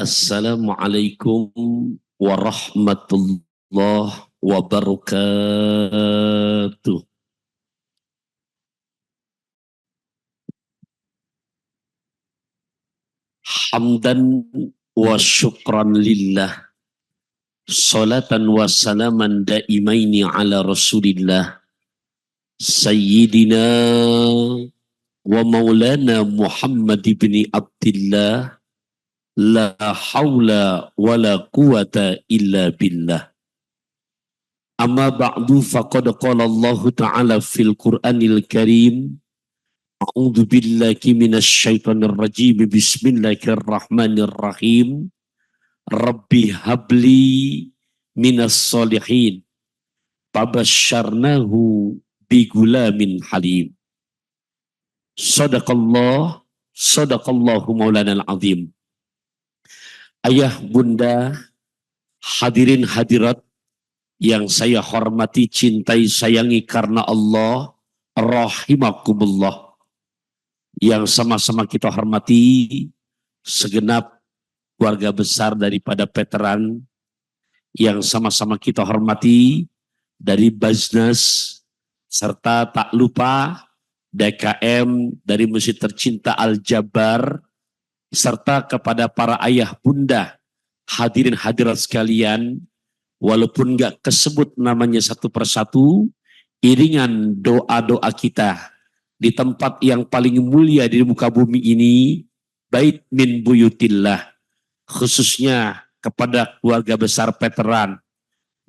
Assalamualaikum warahmatullahi wabarakatuh. Hamdan wa syukran lillah. Salatan wa salaman daimaini ala rasulillah. Sayyidina wa maulana Muhammad ibn Abdillah. La hawla wa la quwata illa billah. Amma ba'du faqad qala Allah ta'ala fil Qur'anil Karim. A'udzu billahi minasy syaithanir rajim. Bismillahirrahmanirrahim. Rabbi habli minas solihin. Fabasyarnahu bigulamin halim. Sadaqallahu maulanal azim. Ayah, bunda, hadirin hadirat yang saya hormati, cintai, sayangi karena Allah, rahimakumullah. Yang sama-sama kita hormati segenap keluarga besar daripada veteran, yang sama-sama kita hormati dari Basnas, serta tak lupa DKM dari Masjid Tercinta Al-Jabar, serta kepada para ayah bunda, hadirin hadirat sekalian, walaupun nggak kesebut namanya satu persatu, iringan doa-doa kita di tempat yang paling mulia di muka bumi ini, bait min buyutillah, khususnya kepada keluarga besar veteran,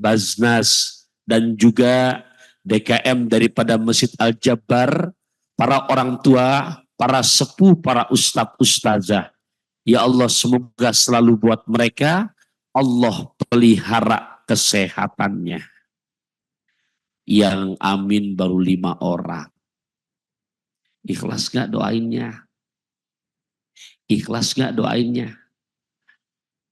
Basnas, dan juga DKM daripada Masjid Al-Jabar, para orang tua, para sepuh, para ustadz-ustazah. Ya Allah, semoga selalu buat mereka Allah pelihara kesehatannya. Yang amin baru 5 orang. Ikhlas gak doainnya? Ikhlas gak doainnya?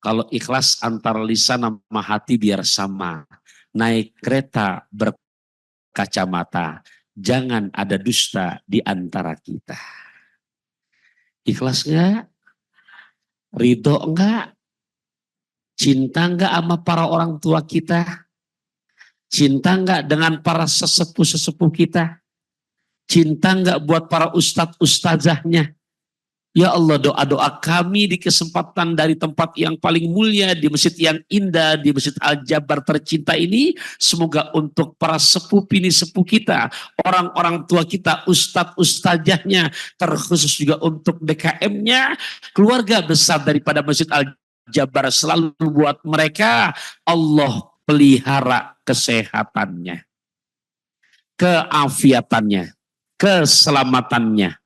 Kalau ikhlas antara lisan sama hati biar sama. Naik kereta berkacamata. Jangan ada dusta di antara kita. Ikhlas gak? Ridho enggak? Cinta enggak sama para orang tua kita? Cinta enggak dengan para sesepuh-sesepuh kita? Cinta enggak buat para ustadz-ustazahnya? Ya Allah, doa-doa kami di kesempatan dari tempat yang paling mulia, di masjid yang indah, di Masjid Al-Jabar tercinta ini, semoga untuk para sepuh bini sepuh kita, orang-orang tua kita, ustadz-ustazahnya, terkhusus juga untuk DKM-nya, keluarga besar daripada Masjid Al-Jabar, selalu buat mereka Allah pelihara kesehatannya, keafiatannya, keselamatannya,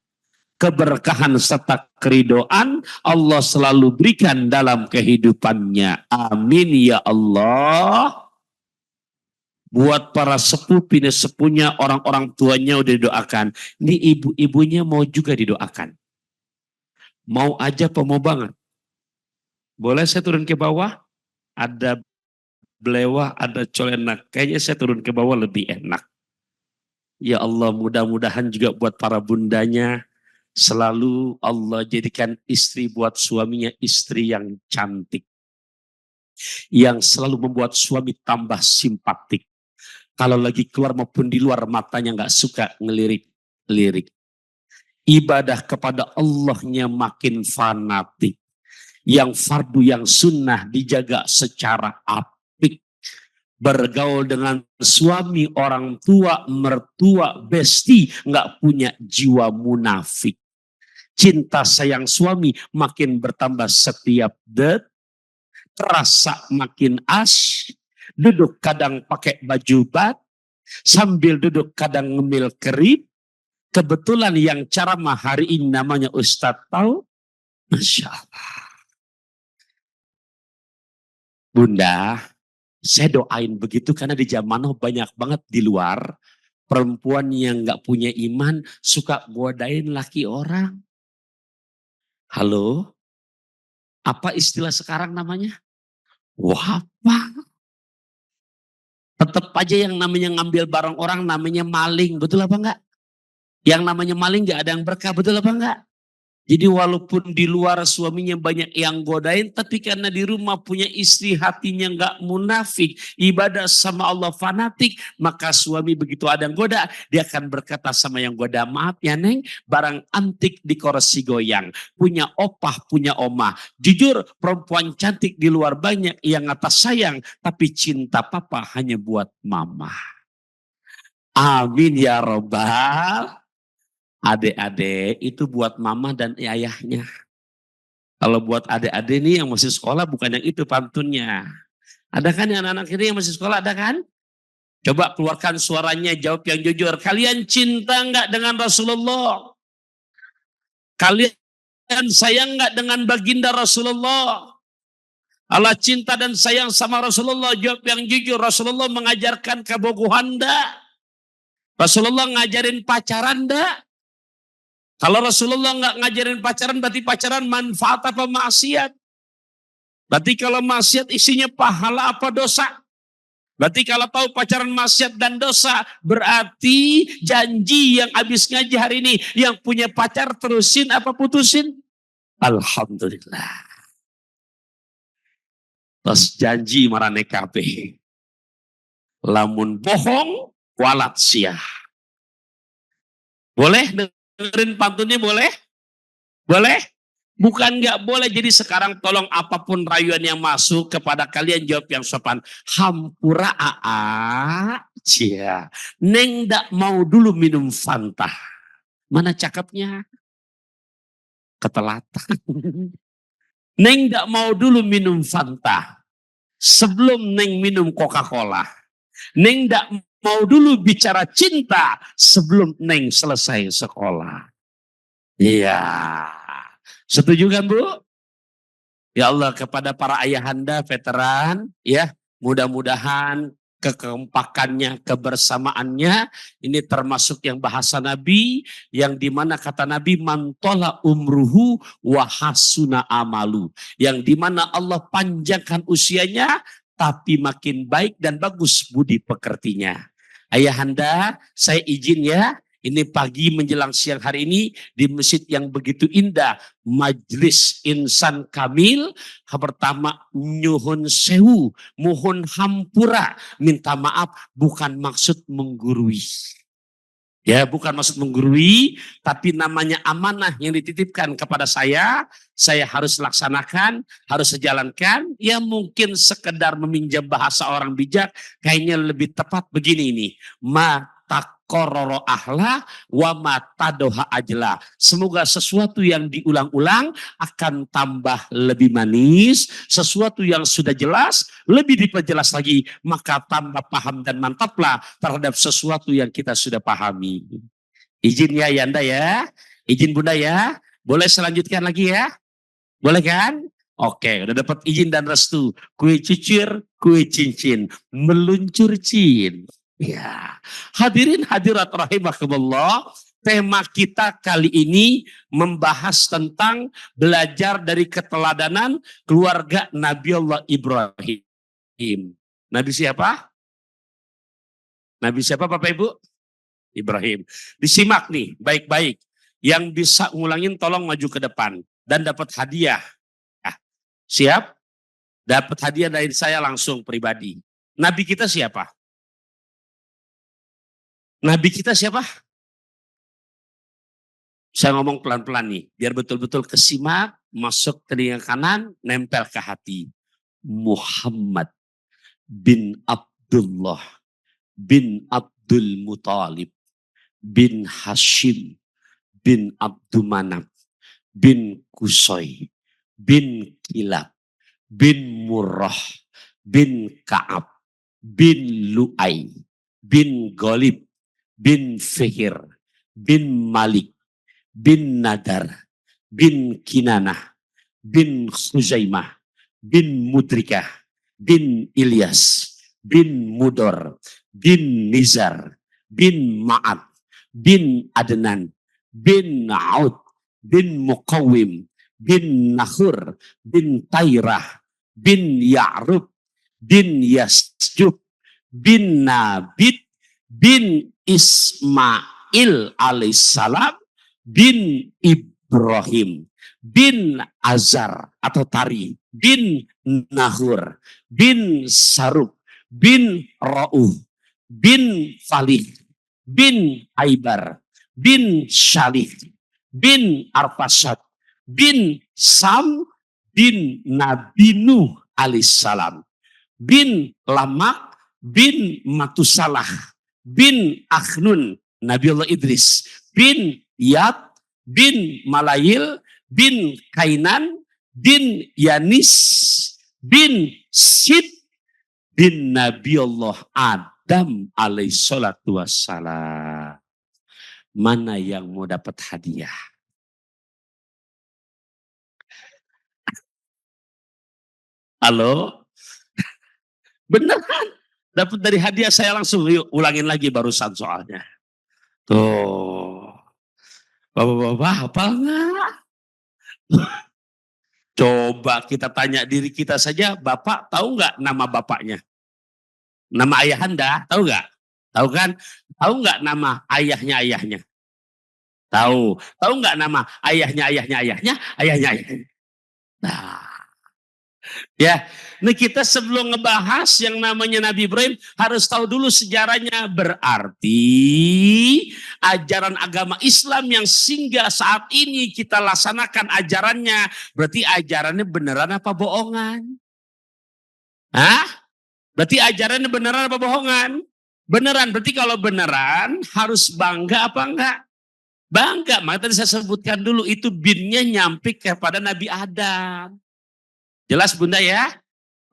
keberkahan serta keridoan Allah selalu berikan dalam kehidupannya. Amin ya Allah. Buat para sepuh, bini sepuhnya, orang-orang tuanya udah didoakan. Ini ibu-ibunya mau juga didoakan. Mau aja apa mau banget? Boleh saya turun ke bawah? Ada belewah, ada colenak. Kayaknya saya turun ke bawah lebih enak. Ya Allah, mudah-mudahan juga buat para bundanya, selalu Allah jadikan istri buat suaminya istri yang cantik. Yang selalu membuat suami tambah simpatik. Kalau lagi keluar maupun di luar, matanya nggak suka ngelirik-lirik. Ibadah kepada Allahnya makin fanatik. Yang fardu, yang sunnah dijaga secara apik. Bergaul dengan suami, orang tua, mertua, besti, nggak punya jiwa munafik. Cinta sayang suami makin bertambah setiap detik, terasa makin asyik. Duduk kadang pakai baju bat, sambil duduk kadang ngemil kerip. Kebetulan yang ceramah hari ini namanya Ustadz tahu? Masya Allah. Bunda, saya doain begitu karena di zaman banyak banget di luar perempuan yang nggak punya iman suka godain laki orang. Halo? Apa istilah sekarang namanya? Wapa. Tetap aja yang namanya ngambil barang orang namanya maling, betul apa enggak? Yang namanya maling nggak ada yang berkah, betul apa enggak? Jadi walaupun di luar suaminya banyak yang godain, tapi karena di rumah punya istri hatinya nggak munafik, ibadah sama Allah fanatik, maka suami begitu ada yang goda, dia akan berkata sama yang goda, maaf ya Neng, barang antik di koresi goyang, punya opah, punya omah. Jujur perempuan cantik di luar banyak yang atas sayang, tapi cinta papa hanya buat mama. Amin ya robbal. Adik-adik itu buat mama dan ayahnya. Kalau buat adik-adik nih yang masih sekolah bukan yang itu pantunnya. Ada kan yang anak-anak ini yang masih sekolah, ada kan? Coba keluarkan suaranya, jawab yang jujur. Kalian cinta nggak dengan Rasulullah? Kalian sayang nggak dengan baginda Rasulullah? Allah cinta dan sayang sama Rasulullah, jawab yang jujur. Rasulullah mengajarkan kebogohan enggak? Rasulullah ngajarin pacaran enggak? Kalau Rasulullah nggak ngajarin pacaran, berarti pacaran manfaat apa maksiat? Berarti kalau maksiat isinya pahala apa dosa? Berarti kalau tahu pacaran maksiat dan dosa, berarti janji yang habis ngaji hari ini, yang punya pacar terusin apa putusin? Alhamdulillah. Terus janji marane kabeh. Lamun bohong, walat siah. Boleh dengerin pantunnya, boleh? Boleh? Bukan nggak boleh. Jadi sekarang tolong apapun rayuan yang masuk kepada kalian, jawab yang sopan. Hampura aa. Cia. Neng ndak mau dulu minum Fanta. Mana cakepnya? Ketelatan. Neng ndak mau dulu minum Fanta. Sebelum Neng minum Coca-Cola. Neng ndak mau dulu bicara cinta sebelum Neng selesai sekolah. Iya. Setuju kan Bu? Ya Allah, kepada para ayahanda veteran, ya, mudah-mudahan kekempakannya, kebersamaannya, ini termasuk yang bahasa Nabi, yang dimana kata Nabi, mantola umruhu wahasuna amalu. Yang dimana Allah panjangkan usianya, tapi makin baik dan bagus budi pekertinya. Ayahanda, saya izin ya, ini pagi menjelang siang hari ini di masjid yang begitu indah, Majlis Insan Kamil. Pertama nyuhun sewu, mohon hampura, minta maaf, bukan maksud menggurui. Ya, bukan maksud menggurui, tapi namanya amanah yang dititipkan kepada saya harus laksanakan, harus sejalankan. Ya mungkin sekedar meminjam bahasa orang bijak, kayaknya lebih tepat begini ini. Kororo ahla wa matadoha ajla. Semoga sesuatu yang diulang-ulang akan tambah lebih manis. Sesuatu yang sudah jelas lebih diperjelas lagi. Maka tambah paham dan mantaplah terhadap sesuatu yang kita sudah pahami. Izin ya Yanda ya. Izin Bunda ya. Boleh selanjutkan lagi ya. Boleh kan? Oke, udah dapat izin dan restu. Kue cucur, kue cincin. Meluncur cin. Ya, hadirin hadirat rahimakumullah, tema kita kali ini membahas tentang belajar dari keteladanan keluarga Nabi Allah Ibrahim. Nabi siapa? Nabi siapa Bapak Ibu? Ibrahim. Disimak nih baik-baik. Yang bisa ngulangin tolong maju ke depan dan dapat hadiah. Nah, siap? Dapat hadiah dari saya langsung pribadi. Nabi kita siapa? Nabi kita siapa? Saya ngomong pelan-pelan nih, biar betul-betul kesimak, masuk telinga kanan, nempel ke hati. Muhammad bin Abdullah bin Abdul Muthalib bin Hashim bin Abdumanaf bin Kusoy bin Kilab bin Murrah bin Ka'ab bin Lu'ay bin Ghalib bin Fihir, bin Malik, bin Nadar, bin Kinanah, bin Khuzaimah, bin Mudrikah, bin Ilyas, bin Mudor, bin Nizar, bin Ma'ad, bin Adnan, bin Aud, bin Muqawim, bin Nahur, bin Tairah, bin Ya'rub, bin Yasjub, bin Nabit, bin Ismail alaihissalam, bin Ibrahim bin Azar atau Tari bin Nahur bin Saruk bin Ra'uh bin Falih bin Aibar bin Shalih bin Arfasad bin Sam bin Nabi Nuh alaihissalam bin Lamak bin Matusalah bin Akhnun Nabiullah Idris bin Yat bin Malayil bin Kainan bin Yanis bin Sid bin Nabiullah Adam alaihissalatu wassalam. Mana yang mau dapat hadiah? Halo? Bener kan? Dapat dari hadiah saya langsung. Yuk ulangin lagi barusan soalnya. Tuh. Bapak-bapak hafal nggak? Coba kita tanya diri kita saja. Bapak tahu nggak nama bapaknya? Nama ayahanda, tahu nggak? Tahu kan? Tahu nggak nama ayahnya? Tahu. Tahu nggak nama ayahnya? Nah, ya. Nah kita sebelum ngebahas yang namanya Nabi Ibrahim harus tahu dulu sejarahnya. Berarti ajaran agama Islam yang singgah saat ini kita laksanakan ajarannya. Berarti ajarannya beneran apa bohongan? Hah? Berarti ajarannya beneran apa bohongan? Beneran. Berarti kalau beneran harus bangga apa enggak? Bangga. Maka tadi saya sebutkan dulu itu binnya nyampe kepada Nabi Adam. Jelas Bunda ya?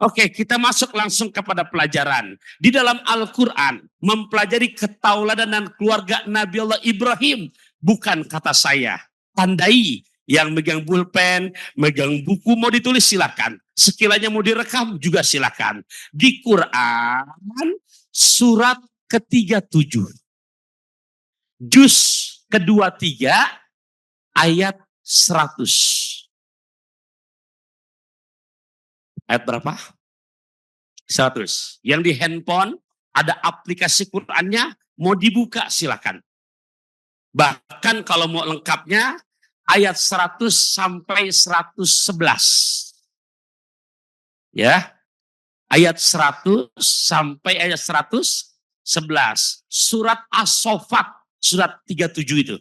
Oke, kita masuk langsung kepada pelajaran. Di dalam Al-Quran, mempelajari ketauladanan keluarga Nabi Allah Ibrahim. Bukan kata saya. Tandai. Yang megang pulpen, megang buku, mau ditulis silakan. Sekiranya mau direkam juga silakan. Di Quran, surat ke-37. Juz ke-23, ayat 100. Ayat berapa? 100. Yang di handphone ada aplikasi Qurannya, mau dibuka silakan. Bahkan kalau mau lengkapnya ayat 100 sampai 111. Ya. Ayat 100 sampai ayat 111. Surat As-Saffat, surat 37 itu.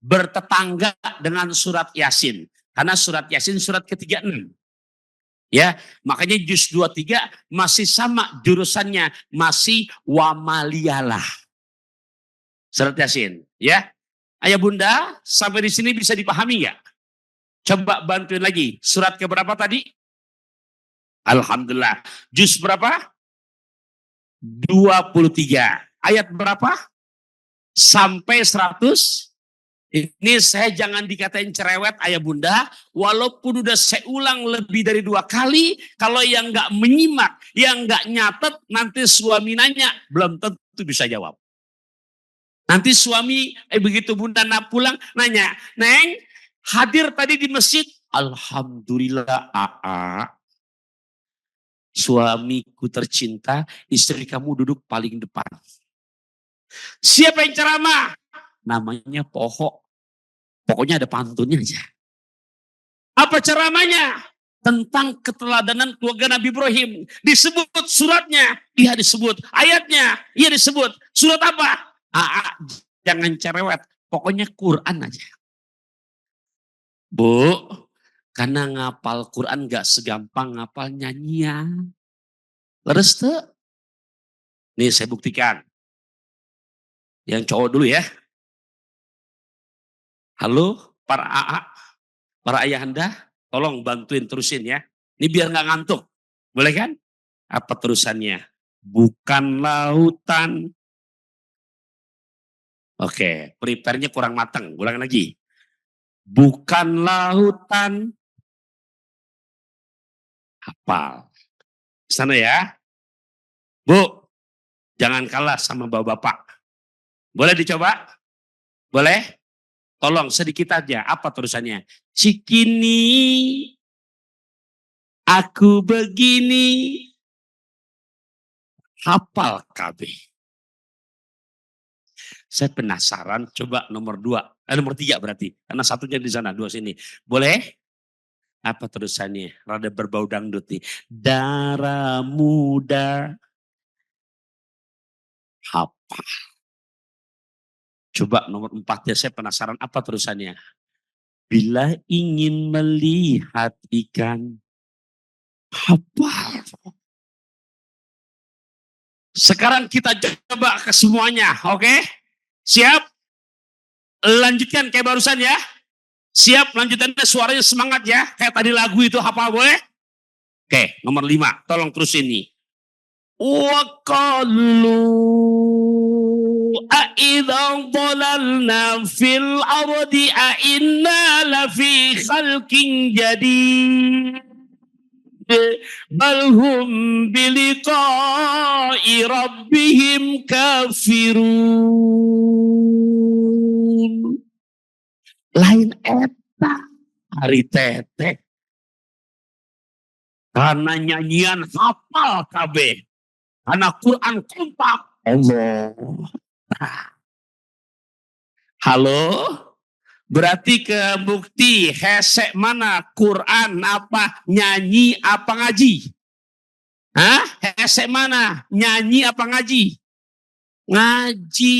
Bertetangga dengan surat Yasin. Karena surat Yasin surat ke-36. Ya, makanya juz 23 masih sama jurusannya, masih wamaliyalah. Surat Yasin, ya. Ayah Bunda, sampai di sini bisa dipahami nggak? Coba bantuin lagi. Surat ke berapa tadi? Alhamdulillah. Juz berapa? 23. Ayat berapa? Sampai 100. Ini saya jangan dikatain cerewet ayah bunda, walaupun udah saya ulang lebih dari 2 kali, kalau yang nggak menyimak, yang nggak nyatet, nanti suami nanya, belum tentu bisa jawab. Nanti suami, begitu bunda nak pulang, nanya, Neng, hadir tadi di masjid? Alhamdulillah, suamiku tercinta, istri kamu duduk paling depan. Siapa yang ceramah? Namanya Pohok. Pokoknya ada pantunnya aja. Apa ceramahnya? Tentang keteladanan keluarga Nabi Ibrahim. Disebut suratnya, iya disebut. Ayatnya, iya disebut. Surat apa? Jangan cerewet. Pokoknya Quran aja. Bu, karena ngapal Quran gak segampang ngapal nyanyian. Leres tuh? Nih saya buktikan. Yang cowok dulu ya. Halo para AA, para ayahanda, tolong bantuin terusin ya. Ini biar nggak ngantuk. Boleh kan? Apa terusannya? Bukan lautan. Oke, prepare-nya kurang matang. Ulang lagi. Bukan lautan. Hafal. Sana ya. Bu, jangan kalah sama bapak-bapak. Boleh dicoba? Boleh? Tolong sedikit aja. Apa terusannya? Cikini, aku begini. Hafal KB. Saya penasaran, coba nomor 2, nomor 3 berarti. Karena satunya di sana, 2 sini. Boleh? Apa terusannya? Rada berbau dangdut nih. Darah muda. Apa? Coba nomor 4 ya, saya penasaran apa terusannya. Bila ingin melihat ikan. Apa? Sekarang kita coba ke semuanya, oke? Siap? Lanjutkan kayak barusan ya. Siap, lanjutannya suaranya semangat ya. Kayak tadi lagu itu, apa boleh? Oke, nomor 5, tolong terus ini. Wa qalu a'idza dhalalna fil ardi a'inna lafi khalqin jadid bal hum biliqa'i rabbihim kafirun. Lain eta hari tete karena nyanyian hafal KB, karena Quran kompak. Allah. Halo, berarti ke bukti hesek mana Quran apa nyanyi apa ngaji? Hah? Hesek mana nyanyi apa ngaji? Ngaji,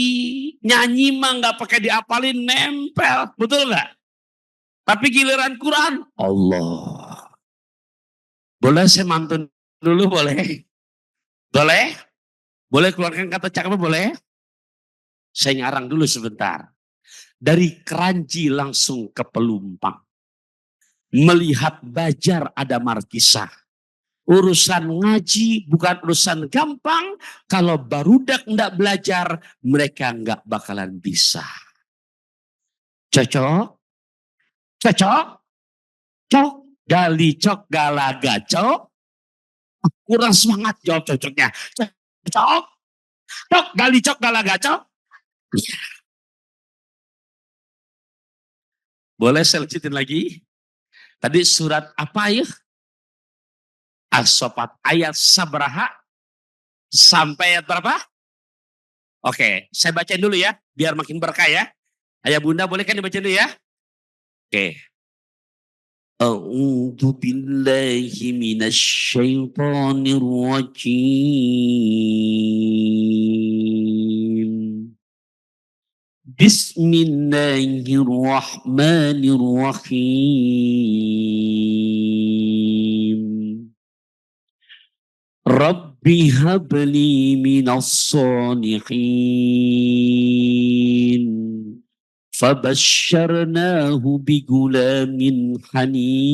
nyanyi mah nggak pakai diapalin, nempel, betul nggak? Tapi giliran Quran, Allah. Boleh saya mantun dulu, boleh? Boleh? Boleh keluarkan kata cakap, boleh? Saya ngarang dulu sebentar. Dari Keranji langsung ke Pelumpang. Melihat Bajar ada markisah. Urusan ngaji bukan urusan gampang. Kalau barudak enggak belajar, mereka enggak bakalan bisa. Cocok? Cocok? Cok? Gali cok galaga cok? Kurang semangat jawab cocoknya. Cok? Cok gali cok galaga cok? Boleh saya lanjutin lagi? Tadi surat apa ya? As-Sofat ayat sabaraha sampai ayat berapa? Oke, saya bacain dulu ya, biar makin berkah ya. Ayah bunda boleh kan dibacain dulu ya? Oke. A'udzu billahi minasy syaithanir rajim. Bismillahirrahmanirrahim. Rabbi habli minas salihin. Fabashsharnahu bigulamin halim.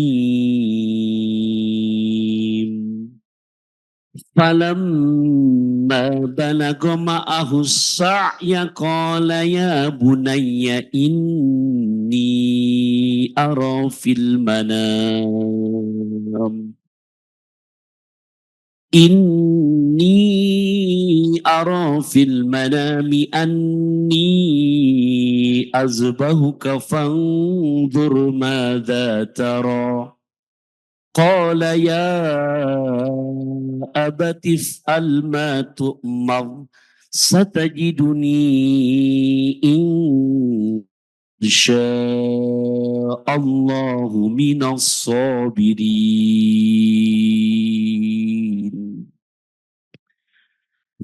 Falamma balagha ma'ahu as-sa'ya qala ya bunayya inni ara fil manam fil manami anni azbahuka fanzur madza tara. Qala ya abati if'al ma tu'mar satajiduni insya'allahu minas sabirin.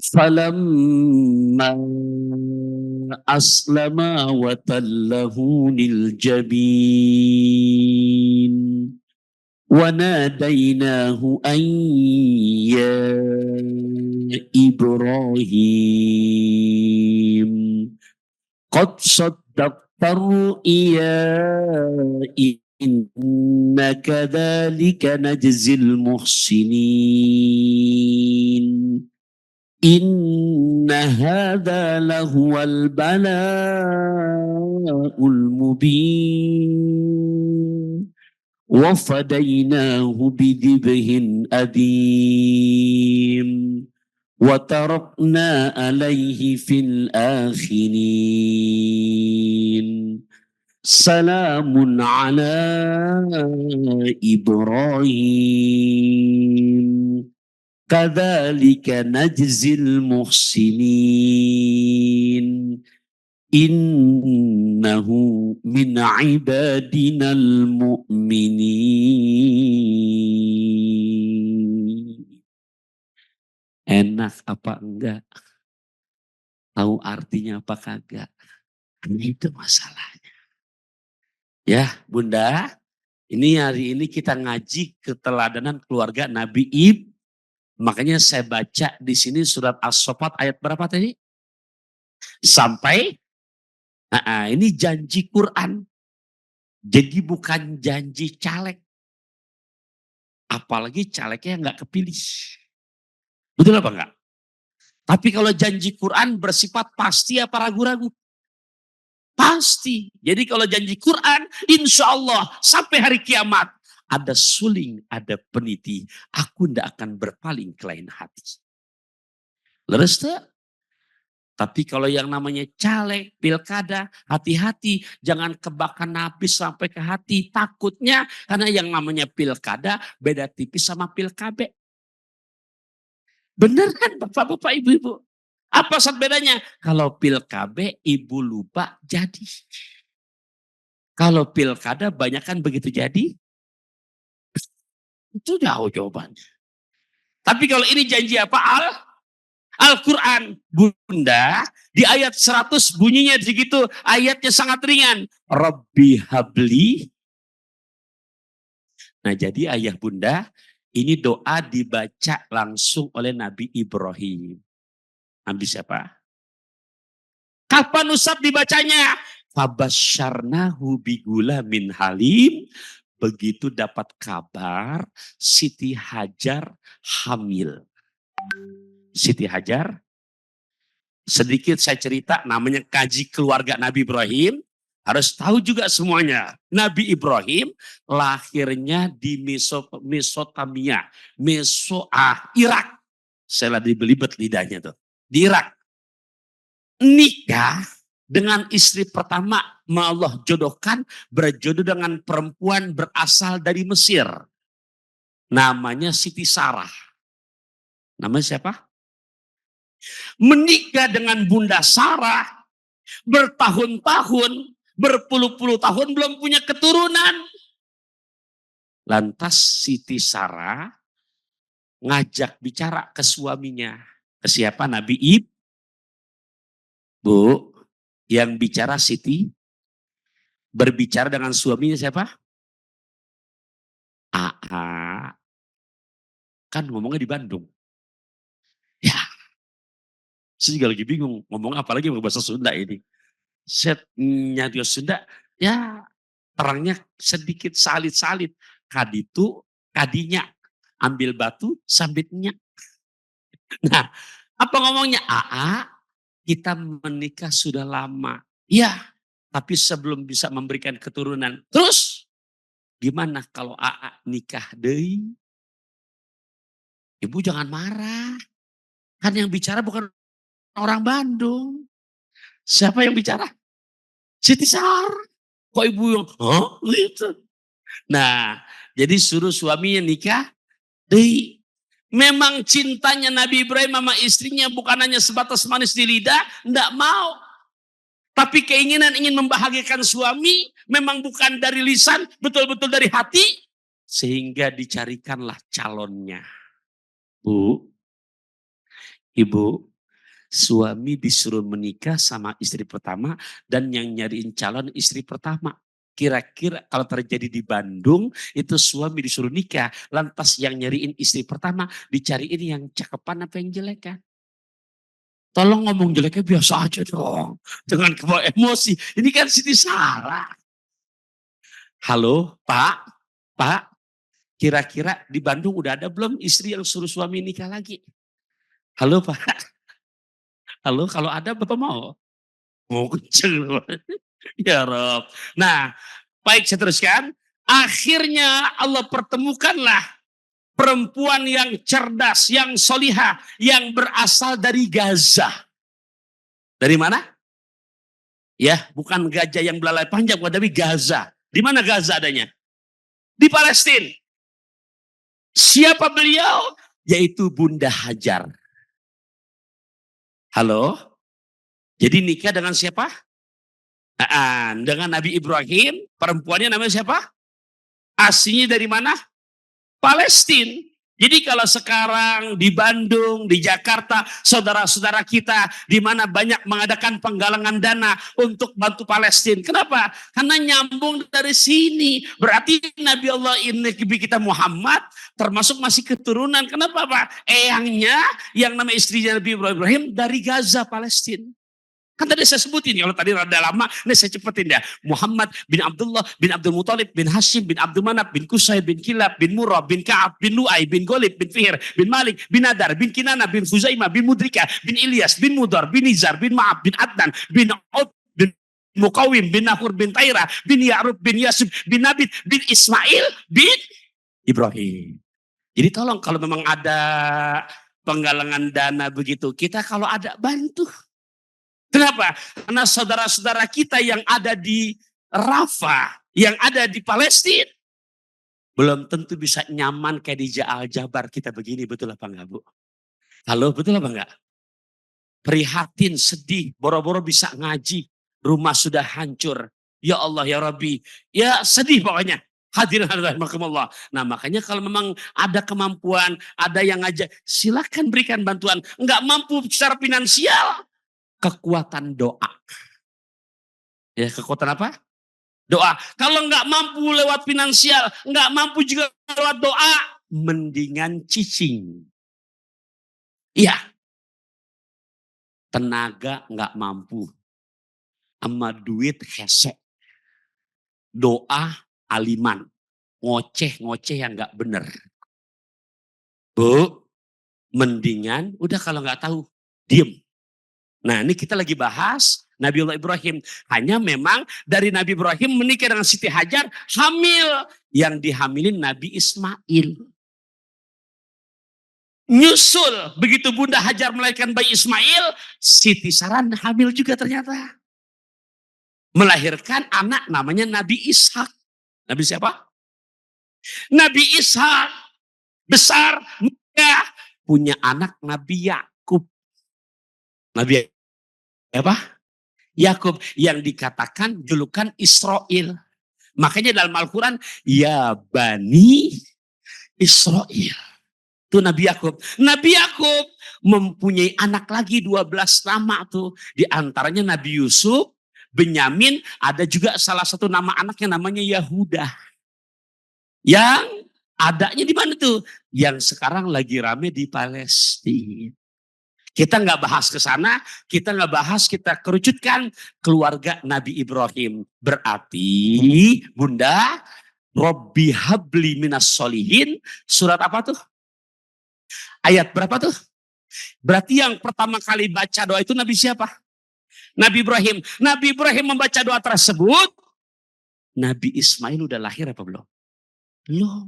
Falamma aslama wa tallahu lil jabin wa nadainahu an ya Ibrahim qad saddaqta ru'ya inna kadzalika najzil muhsinin. Inna hadza lahuwal bala'ul mubin wa fadainahu bidhibhin adim wa tarakna alaihi fil akhirin. Salamun ala Ibrahim kadzalika najzil muhsinin. Innahu min ibadinal mu'minin. Enak apa enggak? Tahu artinya apa kagak? Itu masalahnya. Ya, Bunda, ini hari ini kita ngaji keteladanan keluarga Nabi Ibrahim. Makanya saya baca di sini surat As-Saffat ayat berapa tadi? Sampai, ini janji Quran. Jadi bukan janji caleg. Apalagi calegnya nggak kepilih. Betul apa enggak? Tapi kalau janji Quran bersifat pasti apa ragu-ragu? Pasti. Jadi kalau janji Quran, insya Allah sampai hari kiamat. Ada suling, ada peniti. Aku tidak akan berpaling ke lain hati. Leres tak? Tapi kalau yang namanya caleg, pilkada, hati-hati. Jangan kebakan habis sampai ke hati. Takutnya karena yang namanya pilkada beda tipis sama pilkabe. Bener kan bapak-bapak ibu-ibu? Apa saat bedanya? Kalau pilkabe ibu lupa jadi. Kalau pilkada banyak kan begitu jadi. Itu jauh jawabannya. Tapi kalau ini janji apa? Al-Quran. Bunda, di ayat 100 bunyinya segitu. Ayatnya sangat ringan. Rabbi habli. Nah jadi ayah bunda, ini doa dibaca langsung oleh Nabi Ibrahim. Nabi siapa? Kapan Ustaz dibacanya? Fabasyarnahu bigula min halim. Begitu dapat kabar Siti Hajar hamil. Siti Hajar, sedikit saya cerita, namanya kaji keluarga Nabi Ibrahim. Harus tahu juga semuanya. Nabi Ibrahim lahirnya di Mesopotamia. Irak. Saya lagi belibet lidahnya tuh. Di Irak. Nikah dengan istri pertama Allah jodohkan, berjodoh dengan perempuan berasal dari Mesir. Namanya Siti Sarah. Namanya siapa? Menikah dengan Bunda Sarah bertahun-tahun, berpuluh-puluh tahun belum punya keturunan. Lantas Siti Sarah ngajak bicara ke suaminya. Ke siapa? Nabi Ibrahim. Bu, yang bicara Siti berbicara dengan suaminya siapa? Aa. Kan ngomongnya di Bandung. Ya, saya juga lagi bingung ngomong apa lagi bahasa Sunda ini. Set nyari Sunda, ya terangnya sedikit salit-salit. Kaditu, kadinya. Ambil batu, sambitnya. Nah, apa ngomongnya? Aa, kita menikah sudah lama. Ya, tapi sebelum bisa memberikan keturunan. Terus, gimana kalau Aa nikah deui? Ibu jangan marah. Kan yang bicara bukan orang Bandung. Siapa yang bicara? Siti Sarah. Kok ibu yang, hah? Gitu. Nah, jadi suruh suaminya nikah. Deui. Memang cintanya Nabi Ibrahim sama istrinya bukan hanya sebatas manis di lidah. Enggak mau. Tapi keinginan ingin membahagiakan suami memang bukan dari lisan, betul-betul dari hati. Sehingga dicarikanlah calonnya. Bu, ibu, suami disuruh menikah sama istri pertama dan yang nyariin calon istri pertama. Kira-kira kalau terjadi di Bandung, itu suami disuruh nikah. Lantas yang nyariin istri pertama, dicariin yang cakepan apa yang jelek kan? Tolong ngomong jeleknya biasa aja dong. Jangan kebawa emosi. Ini kan Siti Sarah. Halo Pak, Pak. Kira-kira di Bandung udah ada belum istri yang suruh suami nikah lagi? Halo Pak. Halo, kalau ada Bapak mau? Mau kenceng. Ya Rob. Nah, baik saya teruskan. Akhirnya Allah pertemukanlah perempuan yang cerdas, yang solihah, yang berasal dari Gaza. Dari mana? Ya, bukan gajah yang belalai panjang, tapi Gaza. Di mana Gaza adanya? Di Palestina. Siapa beliau? Yaitu Bunda Hajar. Halo? Jadi nikah dengan siapa? Dengan Nabi Ibrahim, perempuannya namanya siapa? Aslinya dari mana? Palestina. Jadi kalau sekarang di Bandung, di Jakarta, saudara-saudara kita di mana banyak mengadakan penggalangan dana untuk bantu Palestina. Kenapa? Karena nyambung dari sini. Berarti Nabi Allah ini kita Muhammad termasuk masih keturunan. Kenapa Pak? Eyangnya yang nama istrinya Nabi Ibrahim dari Gaza, Palestina. Kan tadi saya sebutin, kalau tadi rada lama, ini saya cepetin ya. Muhammad bin Abdullah bin Abdul Muthalib bin Hashim bin Abdul Manaf bin Qusay bin Kilab bin Murrah bin Ka'ab bin Lu'ay bin Golib bin Fihr bin Malik bin Nadar bin Kinana bin Khuzaimah bin Mudrika bin Ilyas bin Mudar bin Nizar bin Ma'ab bin Adnan bin Ud bin Muqawim bin Nahur bin Tairah bin Ya'rub bin Yasub bin Nabit bin Ismail bin Ibrahim. Jadi tolong kalau memang ada penggalangan dana begitu, kita kalau ada bantu. Kenapa? Karena saudara-saudara kita yang ada di Rafah, yang ada di Palestina, belum tentu bisa nyaman kayak di Jabar kita begini, betul apa enggak Bu? Halo, betul apa enggak? Prihatin, sedih, boro-boro bisa ngaji, rumah sudah hancur. Ya Allah, ya Rabbi, ya sedih pokoknya. Hadirin rahimakumullah. Nah makanya kalau memang ada kemampuan, ada yang ngajak, silakan berikan bantuan. Enggak mampu secara finansial, kekuatan doa. Ya, kekuatan apa? Doa. Kalau nggak mampu lewat finansial, nggak mampu juga lewat doa, mendingan cicing. Iya. Tenaga nggak mampu. Sama duit hesek. Doa aliman. Ngoceh-ngoceh yang nggak bener. Bu, mendingan udah kalau nggak tahu, diem. Nah ini kita lagi bahas Nabiullah Ibrahim. Hanya memang dari Nabi Ibrahim menikah dengan Siti Hajar, hamil. Yang dihamilin Nabi Ismail. Nyusul, begitu Bunda Hajar melahirkan bayi Ismail, Siti Saran hamil juga ternyata. Melahirkan anak namanya Nabi Ishak. Nabi siapa? Nabi Ishak. Besar, muda, punya anak Nabi Yakub. Nabi apa? Yakub yang dikatakan julukan Israel. Makanya dalam Al-Quran, ya Bani Israel. Itu Nabi Yakub. Nabi Yakub mempunyai anak lagi 12 nama tuh. Di antaranya Nabi Yusuf, Benyamin, ada juga salah satu nama anaknya namanya Yahuda. Yang adanya di mana tuh? Yang sekarang lagi rame di Palestina. Kita nggak bahas ke sana, kita nggak bahas, kita kerucutkan keluarga Nabi Ibrahim. Berarti, Bunda, Robbi habli minas solihin, surat apa tuh? Ayat berapa tuh? Berarti yang pertama kali baca doa itu Nabi siapa? Nabi Ibrahim. Nabi Ibrahim membaca doa tersebut, Nabi Ismail udah lahir apa belum? Belum.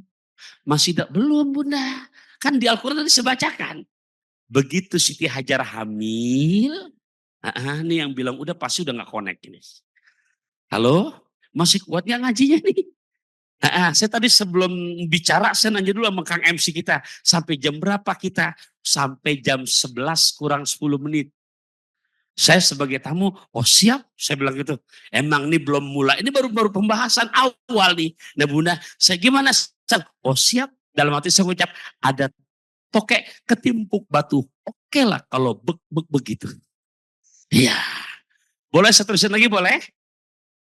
Masih belum Bunda. Kan di Al-Quran tadi saya bacakan. Begitu Siti Hajar hamil, nih yang bilang udah pasti udah gak connect ini. Halo, masih kuat gak ngajinya nih? Saya tadi sebelum bicara saya nanya dulu sama Kang MC kita, sampai jam berapa kita? Sampai jam 11 kurang 10 menit. Saya sebagai tamu, oh siap, saya bilang gitu. Emang ini belum mulai, ini baru pembahasan awal nih. Nah Bunda, saya gimana? Oh siap, dalam hati saya ucap, ada tokek ketimpuk batu. Oke lah kalau begitu. Iya. Boleh saya terusin lagi boleh?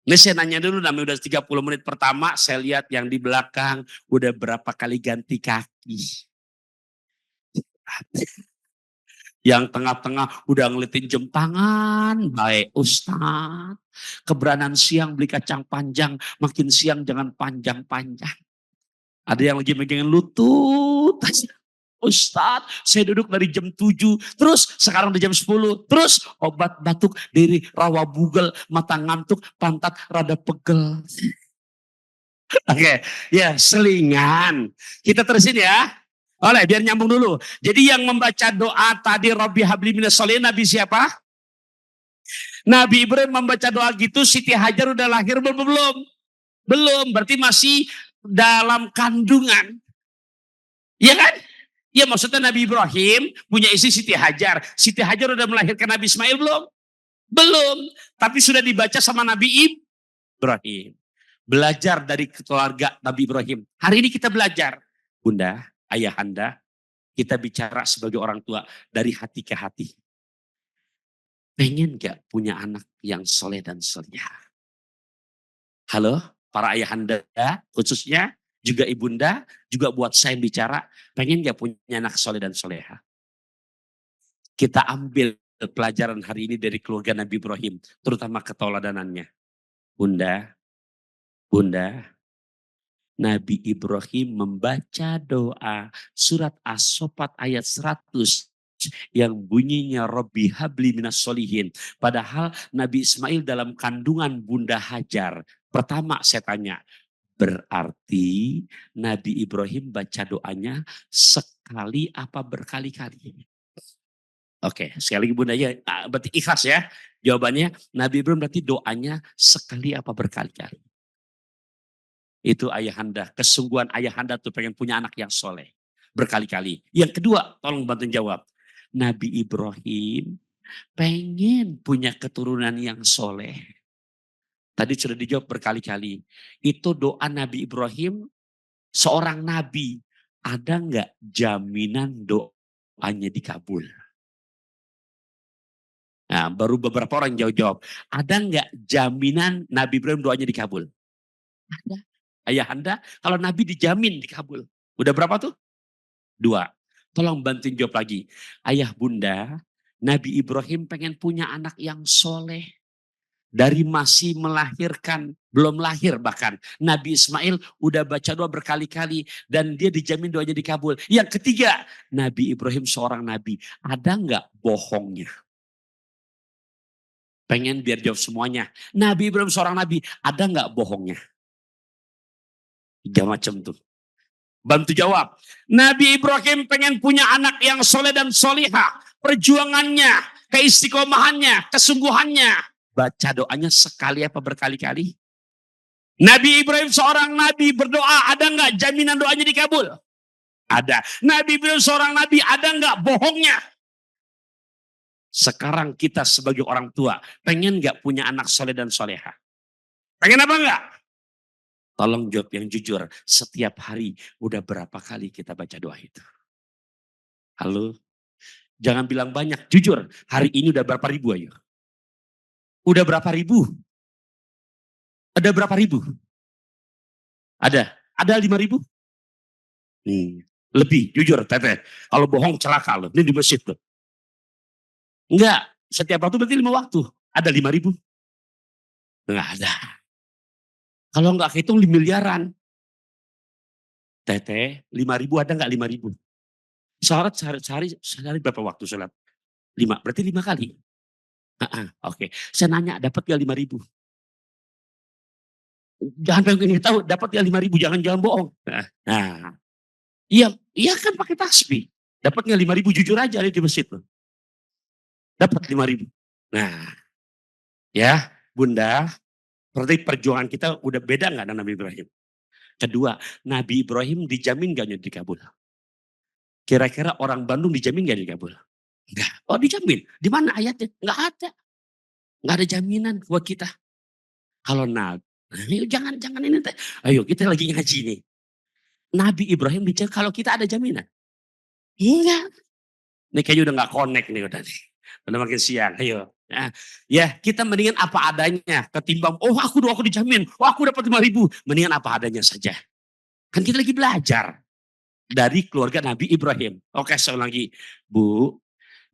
Ini saya nanya dulu, namanya udah 30 menit pertama, saya lihat yang di belakang udah berapa kali ganti kaki. Yang tengah-tengah udah ngeliatin jam tangan, baik Ustadz. Keberanian siang beli kacang panjang, makin siang jangan panjang-panjang. Ada yang lagi megangin lutut. Ustadz, saya duduk dari jam 7, terus sekarang udah jam 10, terus obat batuk dari rawa bugel, mata ngantuk, pantat rada pegel. Oke, ya selingan. Kita terusin ya. Oleh, biar nyambung dulu. Jadi yang membaca doa tadi, Rabbi habli minas sholihin, Nabi siapa? Nabi Ibrahim membaca doa gitu, Siti Hajar udah lahir belum? Belum, berarti masih dalam kandungan. Iya kan? Ya maksudnya Nabi Ibrahim punya istri Siti Hajar. Siti Hajar udah melahirkan Nabi Ismail belum? Belum. Tapi sudah dibaca sama Nabi Ibrahim. Belajar dari keluarga Nabi Ibrahim. Hari ini kita belajar. Bunda, ayahanda, kita bicara sebagai orang tua dari hati ke hati. Pengen gak punya anak yang soleh dan solehah? Halo, para ayahanda khususnya, juga ibunda, juga buat saya yang bicara, pengen gak punya anak soleh dan solehah? Kita ambil pelajaran hari ini dari keluarga Nabi Ibrahim, terutama ketauladanannya. Bunda, Nabi Ibrahim membaca doa surat As-Sofat ayat 100 yang bunyinya Robbi habli minas solihin. Padahal Nabi Ismail dalam kandungan Bunda Hajar. Pertama saya tanya, berarti Nabi Ibrahim baca doanya sekali apa berkali-kali? Oke, sekali lagi Bunda ya, berarti ikhlas ya. Jawabannya Nabi Ibrahim berarti doanya sekali apa berkali-kali? Itu ayahanda, kesungguhan ayahanda tuh pengen punya anak yang soleh. Berkali-kali. Yang kedua, tolong bantu jawab. Nabi Ibrahim pengen punya keturunan yang soleh. Tadi sudah dijawab berkali-kali. Itu doa Nabi Ibrahim, seorang nabi. Ada nggak jaminan doanya dikabul? Nah, baru beberapa orang jawab. Ada nggak jaminan Nabi Ibrahim doanya dikabul? Ada. Ayahanda, kalau Nabi dijamin dikabul. Udah berapa tuh? 2. Tolong bantuin jawab lagi. Ayah bunda, Nabi Ibrahim pengen punya anak yang soleh. Dari masih melahirkan, belum lahir bahkan. Nabi Ismail udah baca doa berkali-kali. Dan dia dijamin doanya dikabul. Yang ketiga, Nabi Ibrahim seorang nabi. Ada nggak bohongnya? Pengen biar jawab semuanya. Nabi Ibrahim seorang nabi. Ada nggak bohongnya? 3 macam tuh. Bantu jawab. Nabi Ibrahim pengen punya anak yang soleh dan solihah. Perjuangannya, keistiqomahannya, kesungguhannya. Baca doanya sekali apa berkali-kali? Nabi Ibrahim seorang nabi berdoa, ada nggak jaminan doanya dikabul? Ada. Nabi Ibrahim seorang nabi, ada nggak bohongnya? Sekarang kita sebagai orang tua, pengen nggak punya anak soleh dan solehah? Pengen apa enggak? Tolong jawab yang jujur. Setiap hari udah berapa kali kita baca doa itu? Halo? Jangan bilang banyak. Jujur. Hari ini udah berapa ribu ayo? Udah berapa ribu? Ada berapa ribu? Ada? Ada 5.000? Nih. Lebih. Jujur Tete. Kalau bohong celaka loh. Ini di masjid loh. Enggak. Setiap waktu berarti 5 waktu. Ada 5.000? Enggak ada. Kalau enggak hitung 5 miliaran. Tete, 5.000 ada enggak 5.000? Sholat sehari berapa waktu sholat? 5, berarti 5 kali. Oke. Saya nanya, dapat gak 5.000? Jangan pengen tahu, dapat gak 5.000? Jangan bohong. Nah, iya kan pakai tasbih. Dapat gak 5.000? Jujur aja di masjid loh. Dapat 5.000. Nah, ya bunda, berarti perjuangan kita udah beda gak dengan Nabi Ibrahim? Kedua, Nabi Ibrahim dijamin gak dikabul? Kira-kira orang Bandung dijamin gak dikabul? Enggak. Oh dijamin. Di mana ayatnya? Enggak ada. Enggak ada jaminan buat kita. Kalau Nabi, jangan ini. Ayo kita lagi ngaji nih. Nabi Ibrahim bicara kalau kita ada jaminan. Enggak. Ini kayaknya udah gak connect nih udah nih. Udah makin siang. Ayo. Nah, ya kita mendingan apa adanya. Ketimbang, aku dijamin. Aku dapat 5.000. Mendingan apa adanya saja. Kan kita lagi belajar. Dari keluarga Nabi Ibrahim. Oke saya ulang lagi. Bu,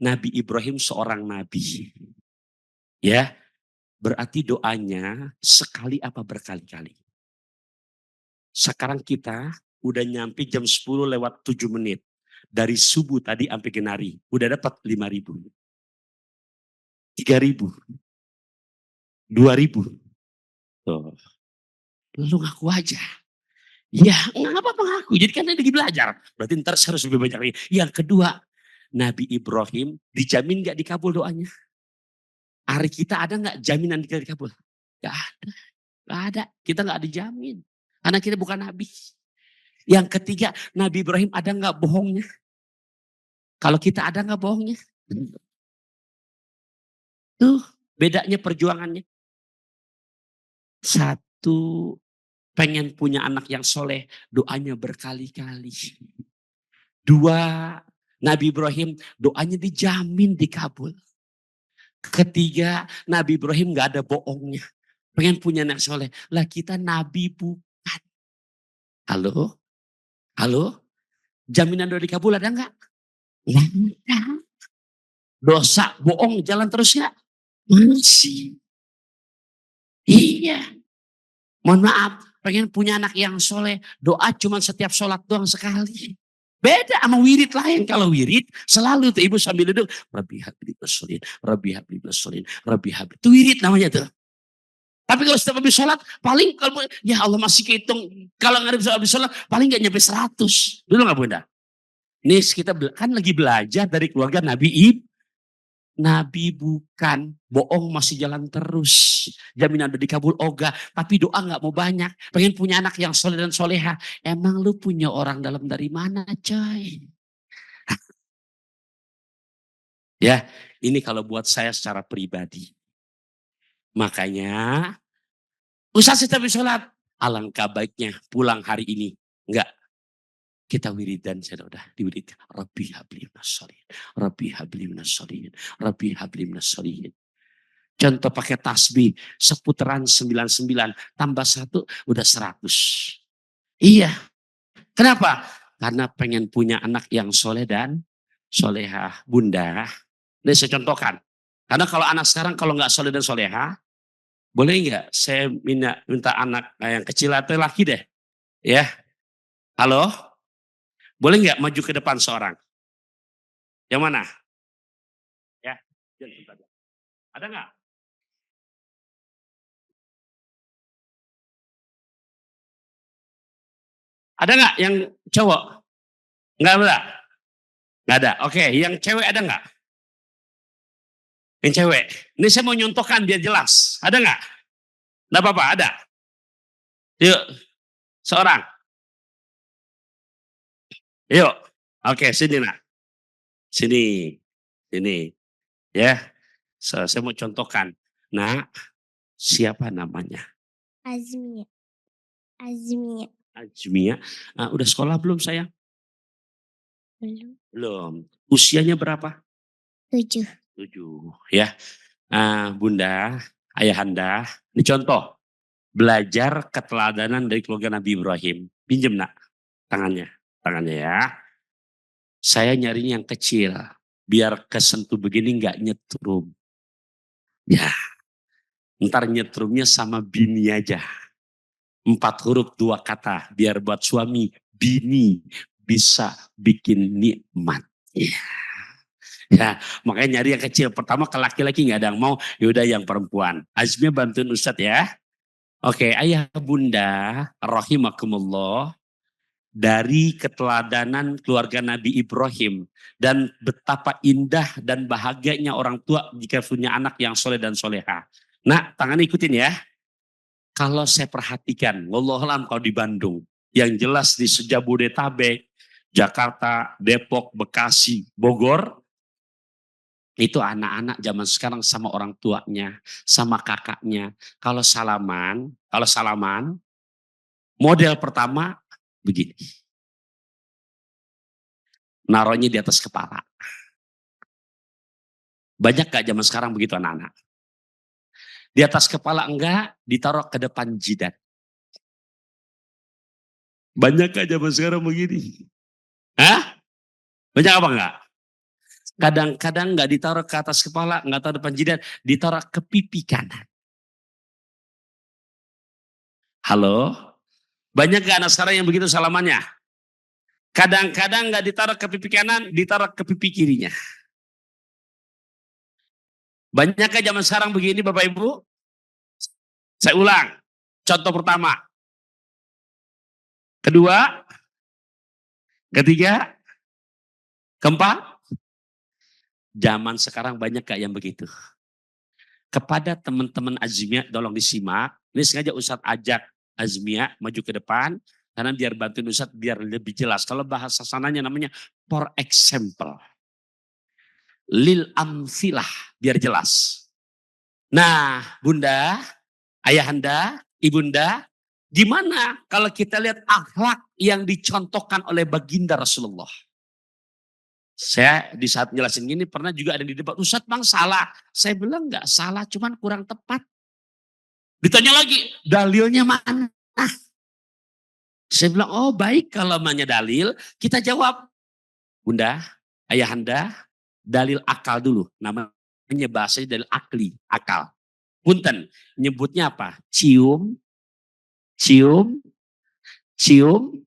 Nabi Ibrahim seorang nabi. Ya, berarti doanya sekali apa berkali-kali. Sekarang kita udah nyampe jam 10 lewat 7 menit. Dari subuh tadi sampai genari. Udah dapat 5.000. 3.000. 2.000. Tuh. Lu ngaku aja. Ya nggak apa-apa ngaku. Jadi kan lagi belajar. Berarti ntar harus lebih banyak lagi. Yang kedua, Nabi Ibrahim dijamin gak dikabul doanya? Hari kita ada gak jaminan dikabul? Gak ada. Gak ada. Kita gak dijamin. Karena kita bukan Nabi. Yang ketiga, Nabi Ibrahim ada gak bohongnya? Kalau kita ada gak bohongnya? Tuh, Bedanya perjuangannya. Satu, pengen punya anak yang soleh, doanya berkali-kali. Dua, Nabi Ibrahim doanya dijamin dikabul. Ketiga, Nabi Ibrahim gak ada bohongnya. Pengen punya anak soleh. Lah kita Nabi bukan. Halo? Halo? Jaminan doa dikabul ada nggak? Nggak ada. Dosa, bohong, jalan terus ya? Masih. Iya. Mohon maaf, pengen punya anak yang soleh. Doa cuma setiap sholat doang sekali. Beda sama wirid lain. Kalau wirid selalu tuh ibu sambil duduk. Rabbi habli bersolin, Rabbi habli bersolin, Rabbi habli. Itu wirid namanya tuh. Tapi kalau setiap habis sholat, paling kalau ya Allah masih kehitung. Kalau nggak bisa habis sholat, paling nggak nyampe 100. Dulu nggak Bunda? Nih kita kan lagi belajar dari keluarga Nabi Nabi bukan, bohong masih jalan terus. Jaminan udah dikabul oga, tapi doa nggak mau banyak. Pengen punya anak yang soleh dan soleha. Emang lu punya orang dalam dari mana coy? Ya, ini kalau buat saya secara pribadi. Makanya, Ustaz setiap sholat, alangkah baiknya pulang hari ini. Enggak, kita wiridan saya udah diwirid. Rabbi habli minasolihin, Rabbi habli minasolihin, Rabbi habli minasolihin. Contoh pakai tasbih, seputaran 99 tambah 1 udah 100. Iya, kenapa? Karena pengen punya anak yang soleh dan solehah. Bunda, ini saya contohkan. Karena kalau anak sekarang kalau nggak soleh dan solehah, boleh nggak saya minta anak yang kecil atau laki deh? Ya, halo? Boleh nggak maju ke depan seorang? Yang mana? Ya, ada nggak? Ada nggak yang cowok? Nggak ada? Nggak ada. Oke, yang cewek ada nggak? Yang cewek. Ini saya mau nyontohkan biar jelas. Ada nggak? Nggak apa-apa, ada. Yuk, seorang. Yuk. Oke, sini nak. Sini. Sini. Ya. Saya mau contohkan. Nah, siapa namanya? Azmia. Azmia. Azmia. Udah sekolah belum sayang? Belum. Belum. Usianya berapa? 7. 7. Ya. Bunda, ayahanda. Ini contoh. Belajar keteladanan dari keluarga Nabi Ibrahim. Pinjem nak tangannya. Tangannya ya. Saya nyarinya yang kecil. Biar kesentuh begini nggak nyetrum. Ya, ntar nyetrumnya sama bini aja. 4 huruf 2 kata. Biar buat suami, bini bisa bikin nikmat. Ya. Ya, makanya nyari yang kecil. Pertama ke laki-laki nggak ada yang mau, yaudah yang perempuan. Azmi bantuin Ustadz ya. Oke, ayah bunda, rahimakumullah. Dari keteladanan keluarga Nabi Ibrahim. Dan betapa indah dan bahagianya orang tua jika punya anak yang soleh dan soleha. Nah, tangan ikutin ya. Kalau saya perhatikan, wallahualam kalau di Bandung, yang jelas di Sejabodetabek, Jakarta, Depok, Bekasi, Bogor, itu anak-anak zaman sekarang sama orang tuanya, sama kakaknya. Kalau salaman, model pertama begini. Naruhnya di atas kepala. Banyak gak zaman sekarang begitu anak-anak? Di atas kepala enggak, ditaruh ke depan jidat. Banyak gak zaman sekarang begini? Hah? Banyak apa enggak? Kadang-kadang enggak ditaruh ke atas kepala, enggak taruh depan jidat, ditaruh ke pipi kanan. Halo? Banyak gak anak sekarang yang begitu salamannya? Kadang-kadang enggak ditaruh ke pipi kanan, ditaruh ke pipi kirinya. Banyak gak zaman sekarang begini Bapak Ibu? Saya ulang. Contoh pertama. Kedua. Ketiga. Keempat. Zaman sekarang banyak gak yang begitu? Kepada teman-teman Azmia, tolong disimak. Ini sengaja Ustadz ajak Azmia maju ke depan. Karena biar bantuin Ustadz biar lebih jelas. Kalau bahasa sananya namanya for example. Lil amsilah, biar jelas. Nah, Bunda, Ayahanda, Ibunda, gimana kalau kita lihat akhlak yang dicontohkan oleh baginda Rasulullah? Saya di saat jelasin gini pernah juga ada di debat, Ustadz Bang salah. Saya bilang nggak salah, cuman kurang tepat. Ditanya lagi, dalilnya mana? Saya bilang, oh baik kalau namanya dalil, kita jawab. Bunda, Ayahanda, dalil akal dulu. Namanya bahasanya dalil akli, akal. Punten, nyebutnya apa? Cium, cium, cium.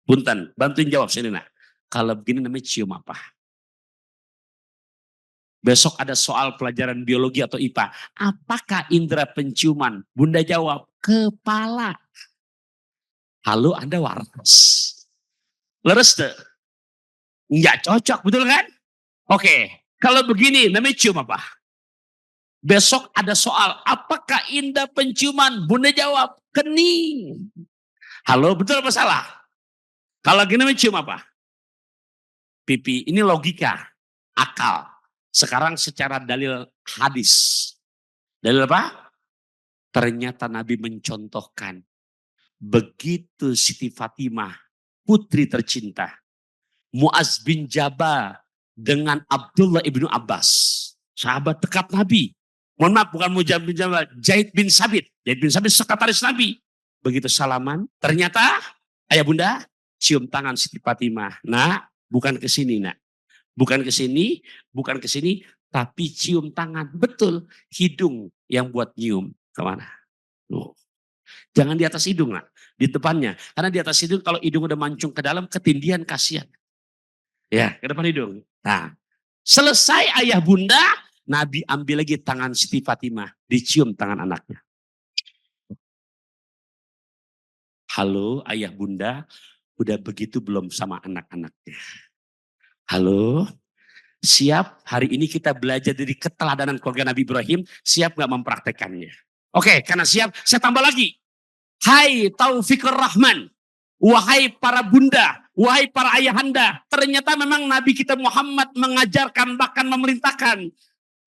Punten, bantuin jawab sini nak. Kalau begini namanya cium apa? Besok ada soal pelajaran biologi atau IPA. Apakah indera penciuman? Bunda jawab, kepala. Halo, Anda waras. Leres deh. Nggak cocok, betul kan? Oke, kalau begini namanya cium apa? Besok ada soal, apakah indera penciuman? Bunda jawab, kening. Halo, betul apa salah? Kalau gini namanya cium apa? Pipi. Ini logika, akal. Sekarang secara dalil hadis. Dalil apa? Ternyata Nabi mencontohkan. Begitu Siti Fatimah, putri tercinta, Muaz bin Jabal dengan Abdullah ibnu Abbas, sahabat dekat Nabi. Mohon maaf, bukan Muaz bin Jabal, Zaid bin Sabit. Zaid bin Sabit sekretaris Nabi. Begitu salaman, ternyata ayah bunda cium tangan Siti Fatimah. Nah, bukan ke sini nak. Bukan ke sini, bukan ke sini, tapi cium tangan. Betul, hidung yang buat nyium. Kemana? Loh. Jangan di atas hidung nak, di depannya. Karena di atas hidung kalau hidung udah mancung ke dalam ketindihan kasihan. Ya, ke depan hidung. Nah, selesai ayah bunda, Nabi ambil lagi tangan Siti Fatimah, dicium tangan anaknya. Halo ayah bunda, udah begitu belum sama anak-anaknya? Halo, siap hari ini kita belajar dari keteladanan keluarga Nabi Ibrahim, siap gak mempraktekannya? Oke, karena siap, saya tambah lagi. Hai Taufikur Rahman, wahai para bunda, wahai para ayahanda, ternyata memang Nabi kita Muhammad mengajarkan bahkan memerintahkan,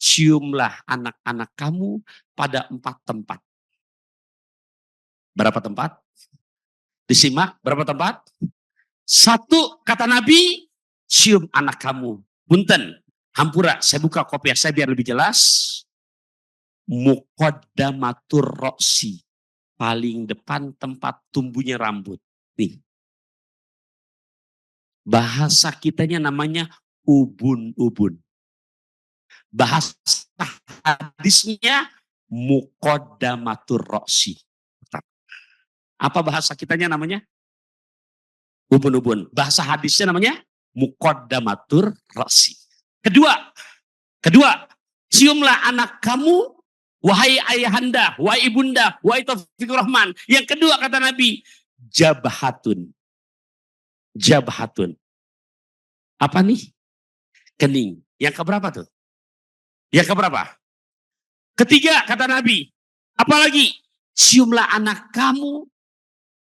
ciumlah anak-anak kamu pada 4 tempat. Berapa tempat? Disimak, berapa tempat? 1, kata Nabi, cium anak kamu. Punten, hampura, saya buka kopiah saya biar lebih jelas. Muqaddamatur roksi, paling depan tempat tumbuhnya rambut. Nih. Bahasa kitanya namanya ubun-ubun. Bahasa hadisnya muqaddamatur roksi. Apa bahasa kitanya namanya? Ubun-ubun. Bahasa hadisnya namanya muqaddamatur roksi. Kedua, ciumlah anak kamu, wahai ayahanda, wahai ibunda, wahai Taufikur Rahman. Yang kedua kata Nabi, jabhatun. Jabhatun. Apa nih? Kening. Yang keberapa tuh? Yang keberapa? Ketiga kata Nabi. Apalagi? Ciumlah anak kamu.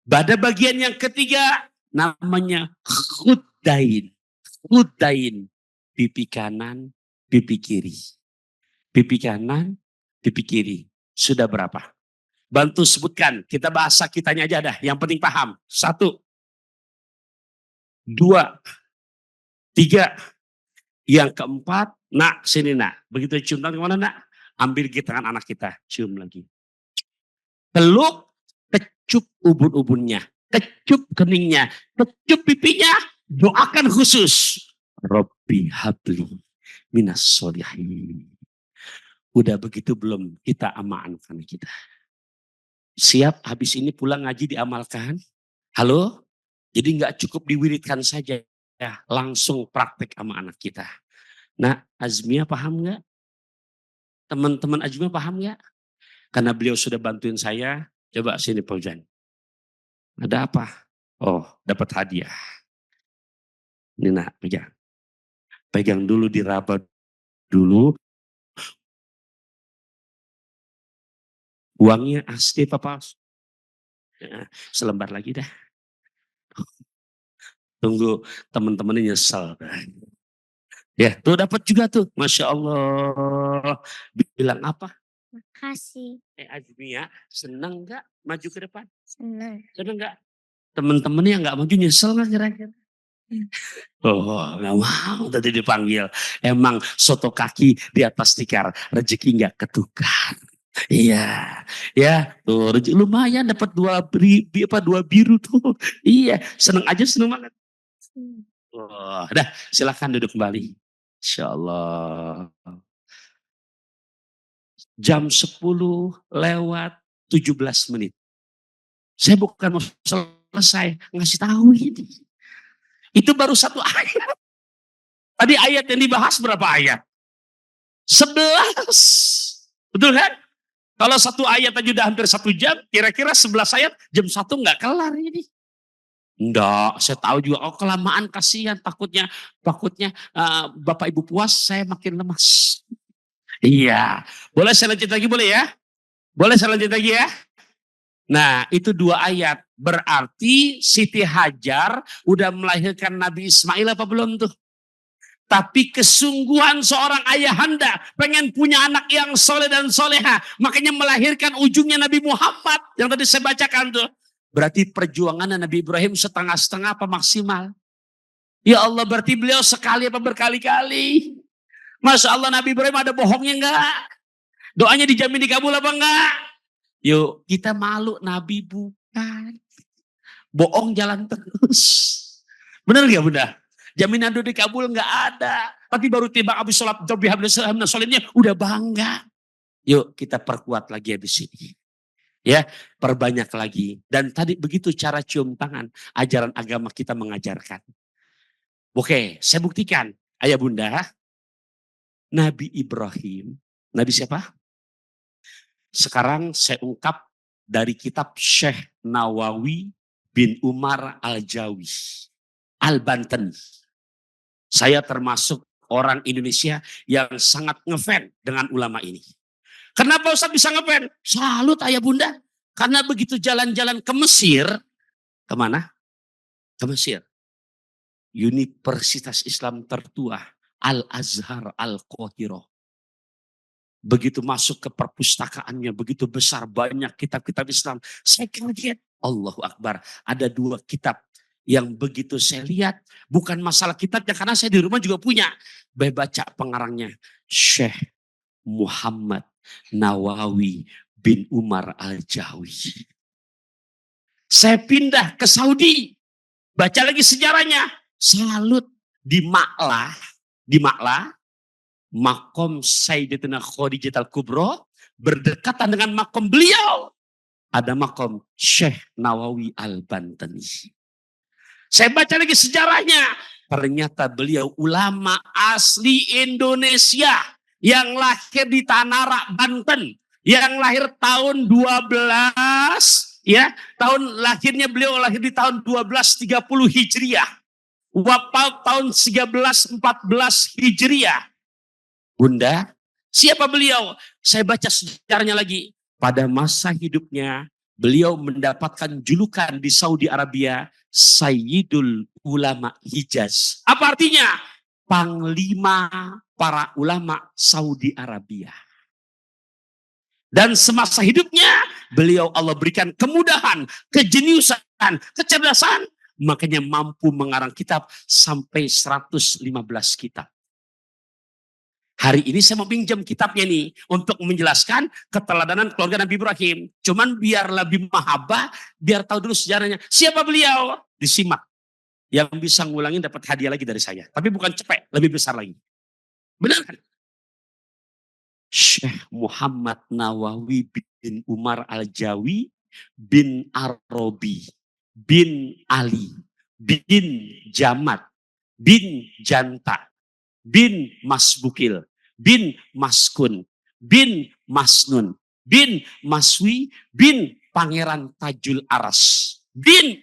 Pada bagian yang ketiga namanya khuddain. Khuddain. Pipi kanan, pipi kiri. Pipi kanan, pipi kiri. Sudah berapa? Bantu sebutkan. Kita bahasa kitanya aja dah. Yang penting paham. 1, 2, 3. Yang keempat, nak sini nak. Begitu cium tangan kemana nak? Ambil di tangan anak kita. Cium lagi. Peluk, kecup ubun-ubunnya. Kecup keningnya. Kecup pipinya. Doakan khusus. Rabbi habli minas solihin. Udah begitu belum kita sama anak-anak kita? Siap habis ini pulang ngaji diamalkan? Halo? Jadi nggak cukup diwiridkan saja. Ya, langsung praktek sama anak kita. Nah, Azmia paham nggak? Teman-teman Azmia paham nggak? Karena beliau sudah bantuin saya. Coba sini Pak Ujan. Ada apa? Oh, dapat hadiah. Ini nak, pegang. Pegang dulu, diraba dulu. Uangnya asli apa palsu? Ya, selembar lagi dah. Tunggu teman-temannya nyesel. Ya, tuh dapat juga tuh. Masya Allah. Bilang apa? Makasih. Azmia, senang nggak maju ke depan? Senang. Senang nggak? Temen-temennya yang nggak maju nyesel nggak kira-kira? Oh, nggak mau tadi dipanggil. Emang soto kaki di atas tikar, rezeki nggak ketukar. Iya, ya tuh rezeki lumayan dapat dua biru tuh. Iya, seneng aja seneng banget. Oh, dah silakan duduk kembali. Insya Allah. Jam 10 lewat 17 menit. Saya bukan mau selesai ngasih tahu ini. Itu baru satu ayat. Tadi ayat yang dibahas berapa ayat? 11. Betul kan? Kalau satu ayat aja udah hampir 1 jam, kira-kira 11 ayat, jam 1 nggak kelar ini. Enggak, saya tahu juga, oh kelamaan kasihan, takutnya Bapak Ibu puas, saya makin lemas. Iya, boleh saya lanjut lagi boleh ya? Boleh saya lanjut lagi ya? Nah itu 2 ayat, berarti Siti Hajar udah melahirkan Nabi Ismail apa belum tuh? Tapi kesungguhan seorang ayahanda pengen punya anak yang soleh dan soleha. Makanya melahirkan ujungnya Nabi Muhammad yang tadi saya bacakan tuh. Berarti perjuangan Nabi Ibrahim setengah-setengah apa maksimal? Ya Allah berarti beliau sekali apa berkali-kali? Masya Allah Nabi Ibrahim ada bohongnya enggak? Doanya dijamin dikabul apa enggak? Yuk kita malu Nabi bukan. Bohong jalan terus. Benar gak bunda? Jaminan doa dikabul nggak ada. Tapi baru tiba habis sholat sholatnya udah bangga. Yuk kita perkuat lagi habis ini. Ya, perbanyak lagi. Dan tadi begitu cara cium tangan. Ajaran agama kita mengajarkan. Oke, saya buktikan. Ayah bunda, Nabi Ibrahim. Nabi siapa? Sekarang saya ungkap dari kitab Syekh Nawawi bin Umar Al-Jawi. Al-Banten. Saya termasuk orang Indonesia yang sangat ngefan dengan ulama ini. Kenapa Ustaz bisa ngefan? Salut ayah bunda. Karena begitu jalan-jalan ke Mesir. Kemana? Ke Mesir. Universitas Islam tertua. Al-Azhar Al-Qahirah. Begitu masuk ke perpustakaannya. Begitu besar banyak kitab-kitab Islam. Saya kaget. Allahu Akbar. Ada 2 kitab. Yang begitu saya lihat, bukan masalah kitabnya, karena saya di rumah juga punya. Baca pengarangnya, Syekh Muhammad Nawawi bin Umar Al-Jawi. Saya pindah ke Saudi, baca lagi sejarahnya. Salut di Ma'lah, makom Sayyidatina Khadijah Al-Kubra, berdekatan dengan makom beliau. Ada makom Syekh Nawawi Al-Bantani. Saya baca lagi sejarahnya. Ternyata beliau ulama asli Indonesia. Yang lahir di Tanara, Banten. Yang lahir tahun 12. Ya, lahirnya beliau lahir di tahun 1230 Hijriah. Wafat tahun 1314 Hijriah. Bunda, siapa beliau? Saya baca sejarahnya lagi. Pada masa hidupnya, beliau mendapatkan julukan di Saudi Arabia Sayyidul Ulama Hijaz. Apa artinya? Panglima para ulama Saudi Arabia. Dan semasa hidupnya beliau Allah berikan kemudahan, kejeniusan, kecerdasan. Makanya mampu mengarang kitab sampai 115 kitab. Hari ini saya mau pinjam kitabnya nih untuk menjelaskan keteladanan keluarga Nabi Ibrahim. Cuman biar lebih mahabbah, biar tahu dulu sejarahnya. Siapa beliau? Disimak. Yang bisa ngulangin dapat hadiah lagi dari saya. Tapi bukan cepet, lebih besar lagi. Benar kan? Syekh Muhammad Nawawi bin Umar Al-Jawi bin Arabi bin Ali bin Jamat bin Janta bin Masbukil, bin Maskun, bin Masnun, bin Maswi, bin Pangeran Tajul Aras, bin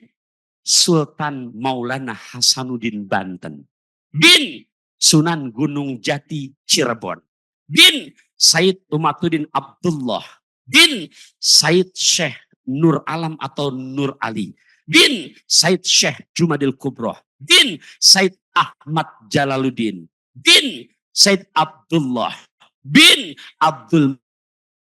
Sultan Maulana Hasanuddin Banten, bin Sunan Gunung Jati Cirebon, bin Said Umatuddin Abdullah, bin Said Syekh Nur Alam atau Nur Ali, bin Said Syekh Jumadil Kubroh, bin Said Ahmad Jalaluddin, bin Said Abdullah bin Abdul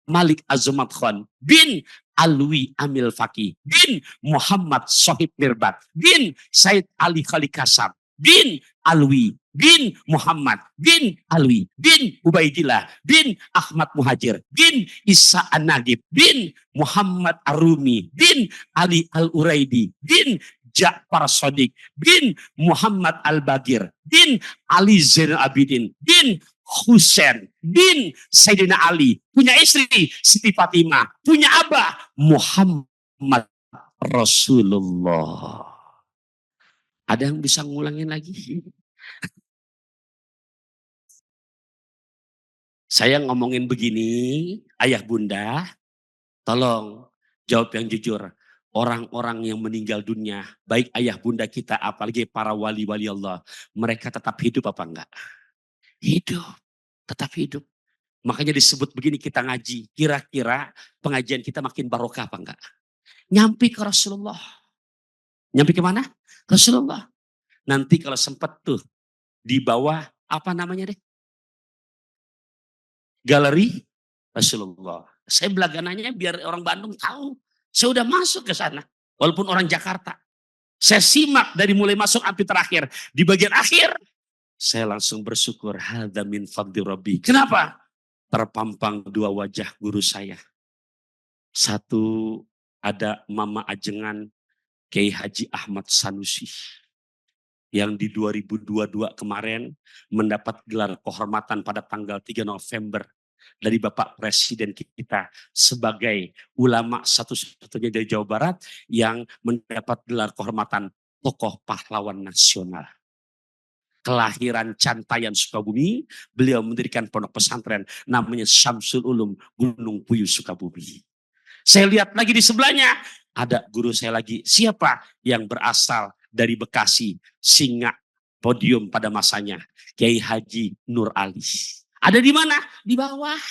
Malik Azumat Khan bin Alwi Amil Faki bin Muhammad Sohib Mirbat bin Said Ali Khali Kasab bin Alwi bin Muhammad bin Alwi bin Ubaidillah bin Ahmad Muhajir bin Isa An-Nagib bin Muhammad Arumi bin Ali Al-Uraidi bin Ja'far Sodik bin Muhammad Al-Bagir bin Ali Zainal Abidin bin Husain bin Sayyidina Ali, punya istri Siti Fatimah, punya abah Muhammad Rasulullah. Ada yang bisa ngulangin lagi? Saya ngomongin begini, ayah bunda, tolong jawab yang jujur. Orang-orang yang meninggal dunia, baik ayah bunda kita, apalagi para wali-wali Allah, mereka tetap hidup apa enggak? Hidup, tetap hidup. Makanya disebut begini kita ngaji. Kira-kira pengajian kita makin barokah apa enggak? Nyampe ke Rasulullah. Nyampe ke mana? Rasulullah. Nanti kalau sempat tuh di bawah apa namanya deh? Galeri Rasulullah. Saya belagananya biar orang Bandung tahu. Saya udah masuk ke sana. Walaupun orang Jakarta. Saya simak dari mulai masuk sampai terakhir. Di bagian akhir saya langsung bersyukur. Hadza min fadli Rabbi. Kenapa? Terpampang dua wajah guru saya. Satu ada Mama Ajengan Kiai Haji Ahmad Sanusi. Yang di 2022 kemarin mendapat gelar kehormatan pada tanggal 3 November. Dari Bapak Presiden kita sebagai ulama satu-satunya dari Jawa Barat yang mendapat gelar kehormatan tokoh pahlawan nasional. Kelahiran Cantayan Sukabumi, beliau mendirikan pondok pesantren namanya Syamsul Ulum Gunung Puyuh Sukabumi. Saya lihat lagi di sebelahnya ada guru saya lagi, siapa yang berasal dari Bekasi, singa podium pada masanya, Kiai Haji Nur Ali. Ada di mana? Di bawah.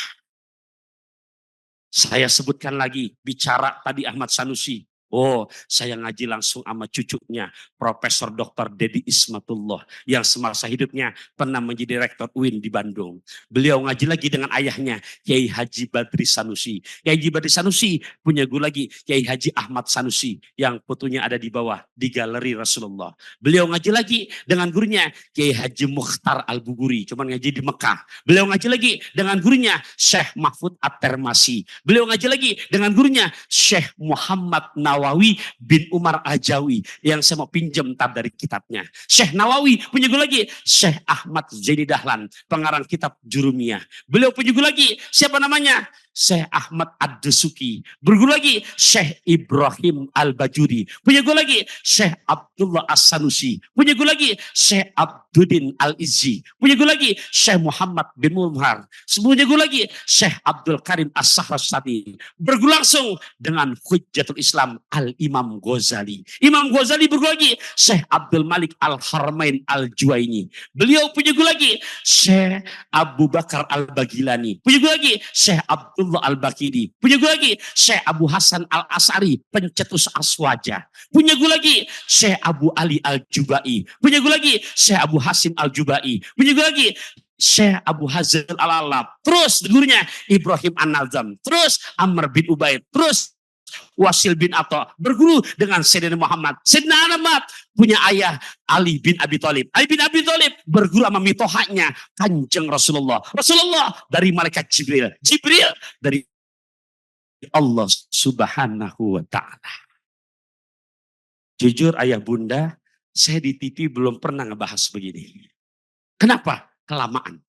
Saya sebutkan lagi, bicara tadi Ahmad Sanusi. Oh, saya ngaji langsung sama cucunya, Profesor Dr. Dedi Ismatullah, yang semasa hidupnya pernah menjadi rektor UIN di Bandung. Beliau ngaji lagi dengan ayahnya, Kiai Haji Badri Sanusi. Kiai Haji Badri Sanusi punya guru lagi, Kiai Haji Ahmad Sanusi, yang fotonya ada di bawah, di galeri Rasulullah. Beliau ngaji lagi dengan gurunya, Kiai Haji Mukhtar Al-Buguri, cuman ngaji di Mekah. Beliau ngaji lagi dengan gurunya, Syekh Mahfud At-Termasi. Beliau ngaji lagi dengan gurunya, Syekh Muhammad Nawawi bin Umar Ajawi, yang saya mau pinjam tab dari kitabnya. Syekh Nawawi punya guru lagi, Syekh Ahmad Zaini Dahlan, pengarang kitab Jurumiyah. Beliau punya guru lagi, siapa namanya? Syekh Ahmad Ad-Dusuki. Berguru lagi Syekh Ibrahim Al-Bajuri. Punya guru lagi Syekh Abdullah As-Sanusi. Punya guru lagi Syekh Abduddin Al-Izzi. Punya guru lagi Syekh Muhammad bin Mumhar. Punya guru lagi Syekh Abdul Karim As-Sahrastani. Berguru langsung dengan Hujjatul Islam Al-Imam Ghazali. Imam Ghazali berguru lagi Syekh Abdul Malik Al-Harmain Al-Juwaini. Beliau punya guru lagi Syekh Abu Bakar Al-Bagilani. Punya guru lagi Syekh Abdullah Al-Bakidi. Punya gue lagi Syekh Abu Hasan Al-As'ari, pencetus aswaja. Punya gue lagi Syekh Abu Ali Al-Jubai. Punya gue lagi Syekh Abu Hasim Al-Jubai. Punya gue lagi Syekh Abu Hazal Al-Alab. Terus gurunya Ibrahim An-Nazam. Terus Amr bin Ubaid. Terus Wasil bin Atta berguru dengan Sayyidina Muhammad. Sayyidina Ahmad punya ayah Ali bin Abi Thalib. Ali bin Abi Thalib berguru sama mitohanya Kanjeng Rasulullah. Rasulullah dari malaikat Jibril. Jibril dari Allah Subhanahu wa ta'ala. Jujur ayah bunda, saya di TV belum pernah ngebahas begini. Kenapa? Kelamaan.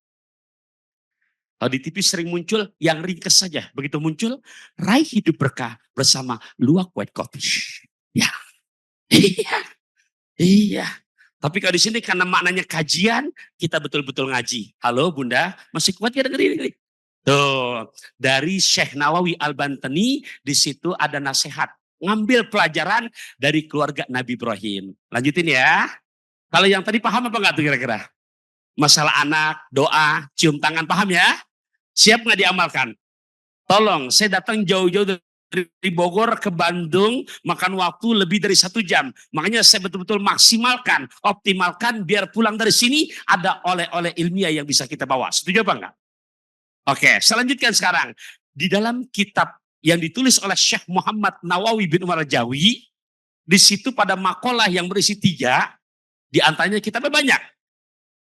Kalau di TV sering muncul yang ringkes saja. Begitu muncul, raih hidup berkah bersama luwak white coffee. Ya, iya. Tapi kalau di sini karena maknanya kajian, kita betul-betul ngaji. Halo bunda, masih kuat ya dengerin ini? Tuh, dari Syekh Nawawi Al-Bantani, di situ ada nasihat. Ngambil pelajaran dari keluarga Nabi Ibrahim. Lanjutin ya. Kalau yang tadi paham apa enggak tuh kira-kira? Masalah anak, doa, cium tangan, paham ya? Siap nggak diamalkan? Tolong, saya datang jauh-jauh dari Bogor ke Bandung, makan waktu lebih dari 1 jam. Makanya saya betul-betul maksimalkan, optimalkan, biar pulang dari sini ada oleh-oleh ilmiah yang bisa kita bawa. Setuju apa enggak? Oke, saya lanjutkan sekarang. Di dalam kitab yang ditulis oleh Syekh Muhammad Nawawi bin Umar Jawi, di situ pada makalah yang berisi 3, di antaranya kitabnya banyak.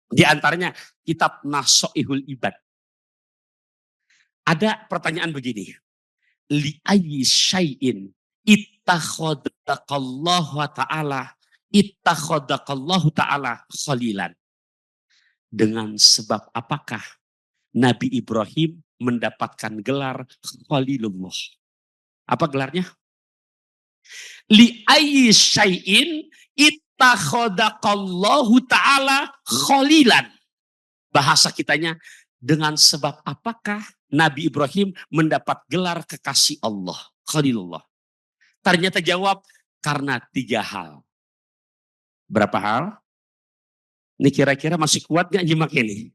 Di antaranya kitab Nasoihul Ibad. Ada pertanyaan begini. Li ayyi syai'in ittakhadakallahu ta'ala khalilan. Dengan sebab apakah Nabi Ibrahim mendapatkan gelar Khalilullah? Apa gelarnya? Li ayyi syai'in ittakhadakallahu ta'ala khalilan. Bahasa kitanya, dengan sebab apakah Nabi Ibrahim mendapat gelar kekasih Allah, Khalilullah? Ternyata jawab, karena 3 hal. Berapa hal? Ini kira-kira masih kuat gak nyimak ini?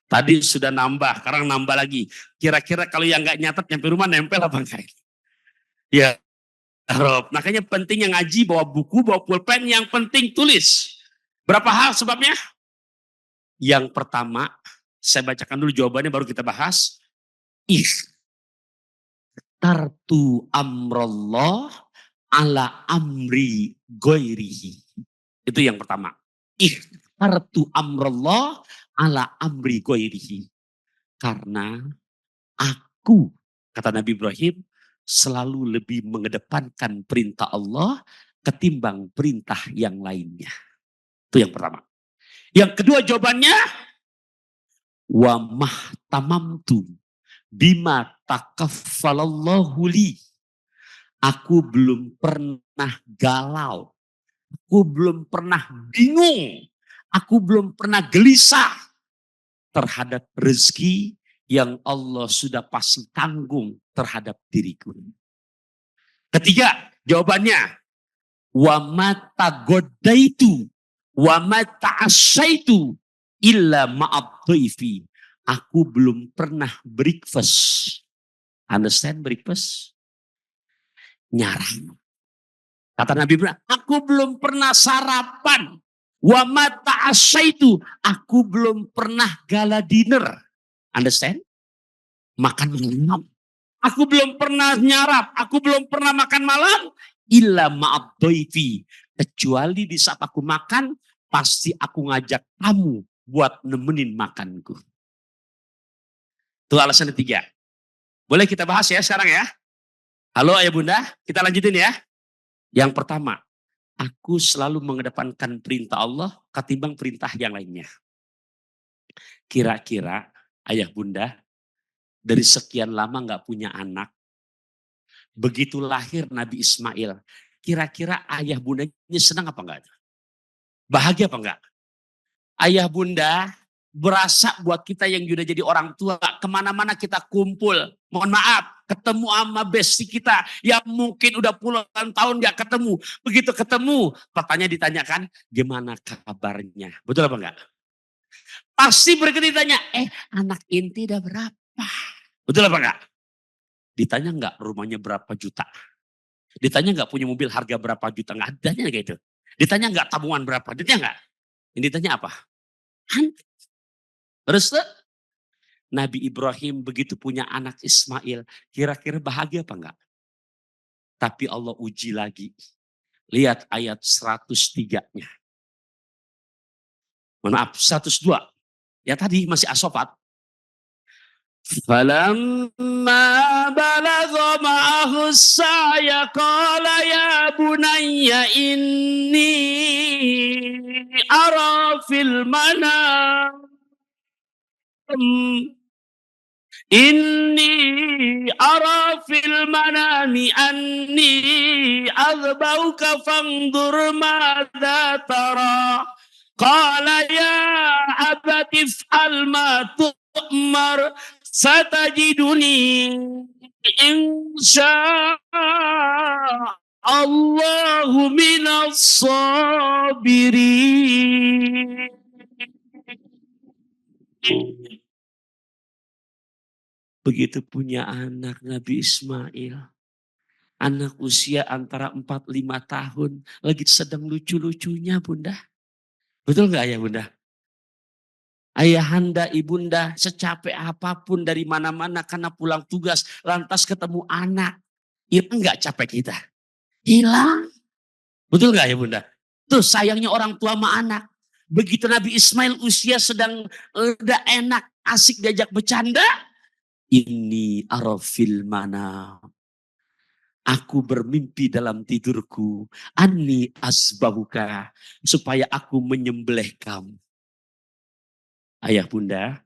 Tadi sudah nambah, sekarang nambah lagi. Kira-kira kalau yang gak nyatet nyampe rumah nempel apa enggak? Ya, Rob. Makanya pentingnya ngaji, bawa buku, bawa pulpen, yang penting tulis. Berapa hal sebabnya? Yang pertama, saya bacakan dulu jawabannya baru kita bahas. Tartu amrullah ala amri goirihi. Itu yang pertama. Tartu amrullah ala amri goirihi. Karena aku, kata Nabi Ibrahim, selalu lebih mengedepankan perintah Allah ketimbang perintah yang lainnya. Itu yang pertama. Yang kedua jawabannya, wa mahtamamtu bima takaffalallahu li. Aku belum pernah galau. Aku belum pernah bingung. Aku belum pernah gelisah terhadap rezeki yang Allah sudah pasti tanggung terhadap diriku. Ketiga, jawabannya, wa mata godaitu wa mata asyaitu illa ma'ab dhaifi. Aku belum pernah breakfast. Understand breakfast? Nyarang. Kata Nabi Ibrahim, aku belum pernah sarapan. Wa mata asyaitu. Aku belum pernah gala dinner. Understand? Makan malam. Aku belum pernah nyarap. Aku belum pernah makan malam. Illa ma'ab dhaifi. Kecuali di saat aku makan, pasti aku ngajak kamu buat nemenin makanku. Itu alasan ketiga. Boleh kita bahas ya sekarang ya? Halo ayah bunda, kita lanjutin ya. Yang pertama, aku selalu mengedepankan perintah Allah ketimbang perintah yang lainnya. Kira-kira ayah bunda dari sekian lama gak punya anak, begitu lahir Nabi Ismail, kira-kira ayah bundanya senang apa enggak? Bahagia apa enggak? Ayah bunda berasa buat kita yang sudah jadi orang tua, kemana-mana kita kumpul, mohon maaf, ketemu sama besti kita yang mungkin udah puluhan tahun gak ketemu. Begitu ketemu, pertanyaan ditanyakan, gimana kabarnya? Betul apa enggak? Pasti berikutnya ditanya, anak inti udah berapa? Betul apa enggak? Ditanya enggak rumahnya berapa juta? Ditanya enggak punya mobil harga berapa juta? Enggak ditanya kayak itu. Ditanya enggak tabungan berapa? Ditanya enggak? Ini ditanya apa? Terus Nabi Ibrahim begitu punya anak Ismail, kira-kira bahagia apa enggak? Tapi Allah uji lagi. Lihat ayat 103-nya. Mohon maaf, 102. Ya tadi masih asofat. Falamma balagha ma'ahu as-sa'ya qala ya bunayya inni ara fil manam inni ara fil manami anni azbauka fanzur madza tara. Qala ya abati if'al ma tu'mar satajiduni insyaallahu minas sabirin. Begitu punya anak Nabi Ismail. Anak usia antara 4-5 tahun. Lagi sedang lucu-lucunya bunda. Betul gak ya bunda? Ayahanda, ibunda, secapek apapun dari mana-mana karena pulang tugas, lantas ketemu anak. Hilang nggak capek kita? Hilang. Betul nggak ya bunda? Tuh sayangnya orang tua sama anak. Begitu Nabi Ismail usia sedang udah enak, asik diajak bercanda. Ini arafil mana. Aku bermimpi dalam tidurku. Anni asbahuka. Supaya aku menyembelih kamu. Ayah bunda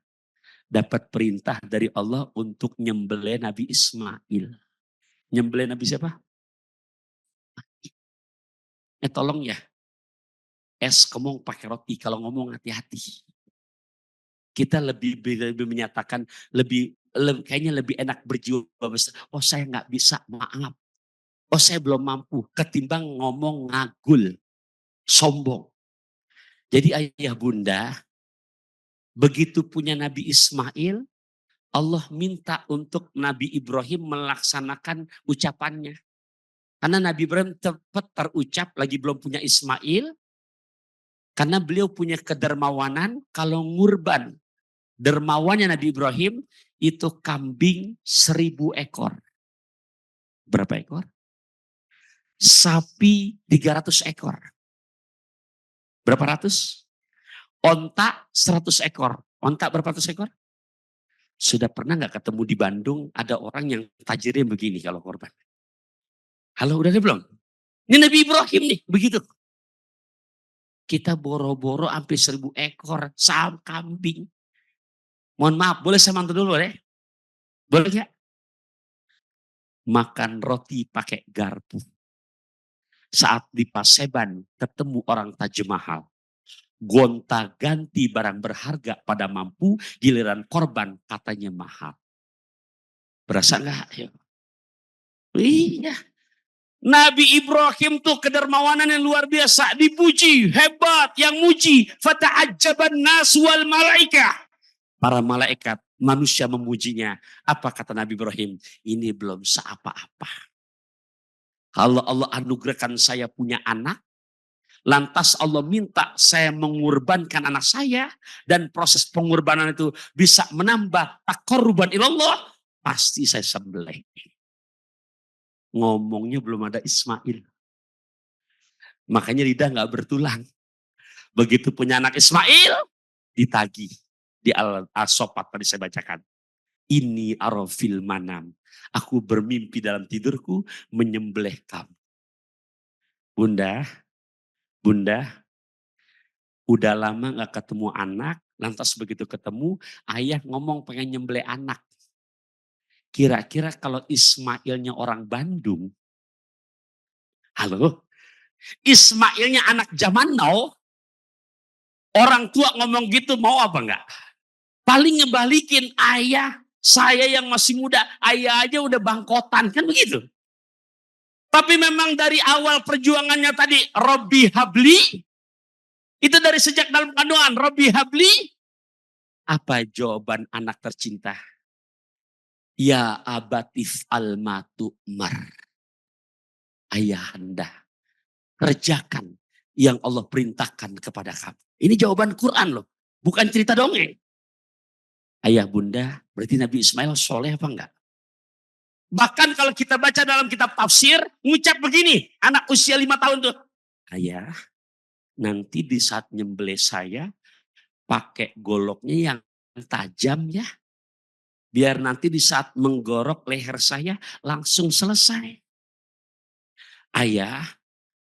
dapat perintah dari Allah untuk nyembelih Nabi Ismail. Nyembelih Nabi siapa? Tolong ya. Ngomong pakai roti. Kalau ngomong hati-hati. Kita lebih menyatakan kayaknya lebih enak berjiwa besar. Oh saya nggak bisa, maaf. Oh saya belum mampu. Ketimbang ngomong ngagul, sombong. Jadi ayah bunda, begitu punya Nabi Ismail, Allah minta untuk Nabi Ibrahim melaksanakan ucapannya. Karena Nabi Ibrahim tepat terucap lagi belum punya Ismail. Karena beliau punya kedermawanan kalau ngurban. Dermawannya Nabi Ibrahim itu kambing 1000 ekor. Berapa ekor? Sapi 300 ekor. Berapa ratus? Onta 100 ekor. Onta berapa ratus ekor? Sudah pernah nggak ketemu di Bandung ada orang yang tajirnya begini kalau korban? Halo, udah ada belum? Ini Nabi Ibrahim nih, begitu. Kita boro-boro hampir 1000 ekor kambing. Mohon maaf, boleh saya mantu dulu deh? Boleh nggak? Makan roti pakai garpu. Saat di Paseban ketemu orang Taj Mahal. Gonta-ganti barang berharga pada mampu, giliran korban katanya mahal. Berasa nggak? Iya. Nabi Ibrahim tuh kedermawanan yang luar biasa. Dipuji, hebat, yang muji. Fata'ajjaban nas wal malaika. Para malaikat, manusia memujinya. Apa kata Nabi Ibrahim? Ini belum seapa-apa. Kalau Allah anugerahkan saya punya anak, lantas Allah minta saya mengorbankan anak saya, dan proses pengorbanan itu bisa menambah taqarruban ilallah, pasti saya sembelih. Ngomongnya belum ada Ismail. Makanya lidah nggak bertulang. Begitu punya anak Ismail, ditagih. Di Al-Sofat tadi saya bacakan. Ini arafil manam. Aku bermimpi dalam tidurku menyembelih kamu. Bunda, udah lama gak ketemu anak, lantas begitu ketemu, ayah ngomong pengen nyembelih anak. Kira-kira kalau Ismailnya orang Bandung, halo, Ismailnya anak zaman now, orang tua ngomong gitu mau apa enggak? Paling ngebalikin, ayah saya yang masih muda, ayah aja udah bangkotan, kan begitu. Tapi memang dari awal perjuangannya tadi, Robbi Habli, itu dari sejak dalam kandungan, Robbi Habli, apa jawaban anak tercinta? Ya abatif al-matu'mar. Ayahanda, kerjakan yang Allah perintahkan kepada kamu. Ini jawaban Quran loh, bukan cerita dongeng. Ayah bunda, berarti Nabi Ismail soleh apa enggak? Bahkan kalau kita baca dalam kitab tafsir, ngucap begini, anak usia 5 tahun tuh. Ayah, nanti di saat nyembelih saya, pakai goloknya yang tajam ya. Biar nanti di saat menggorok leher saya, langsung selesai. Ayah,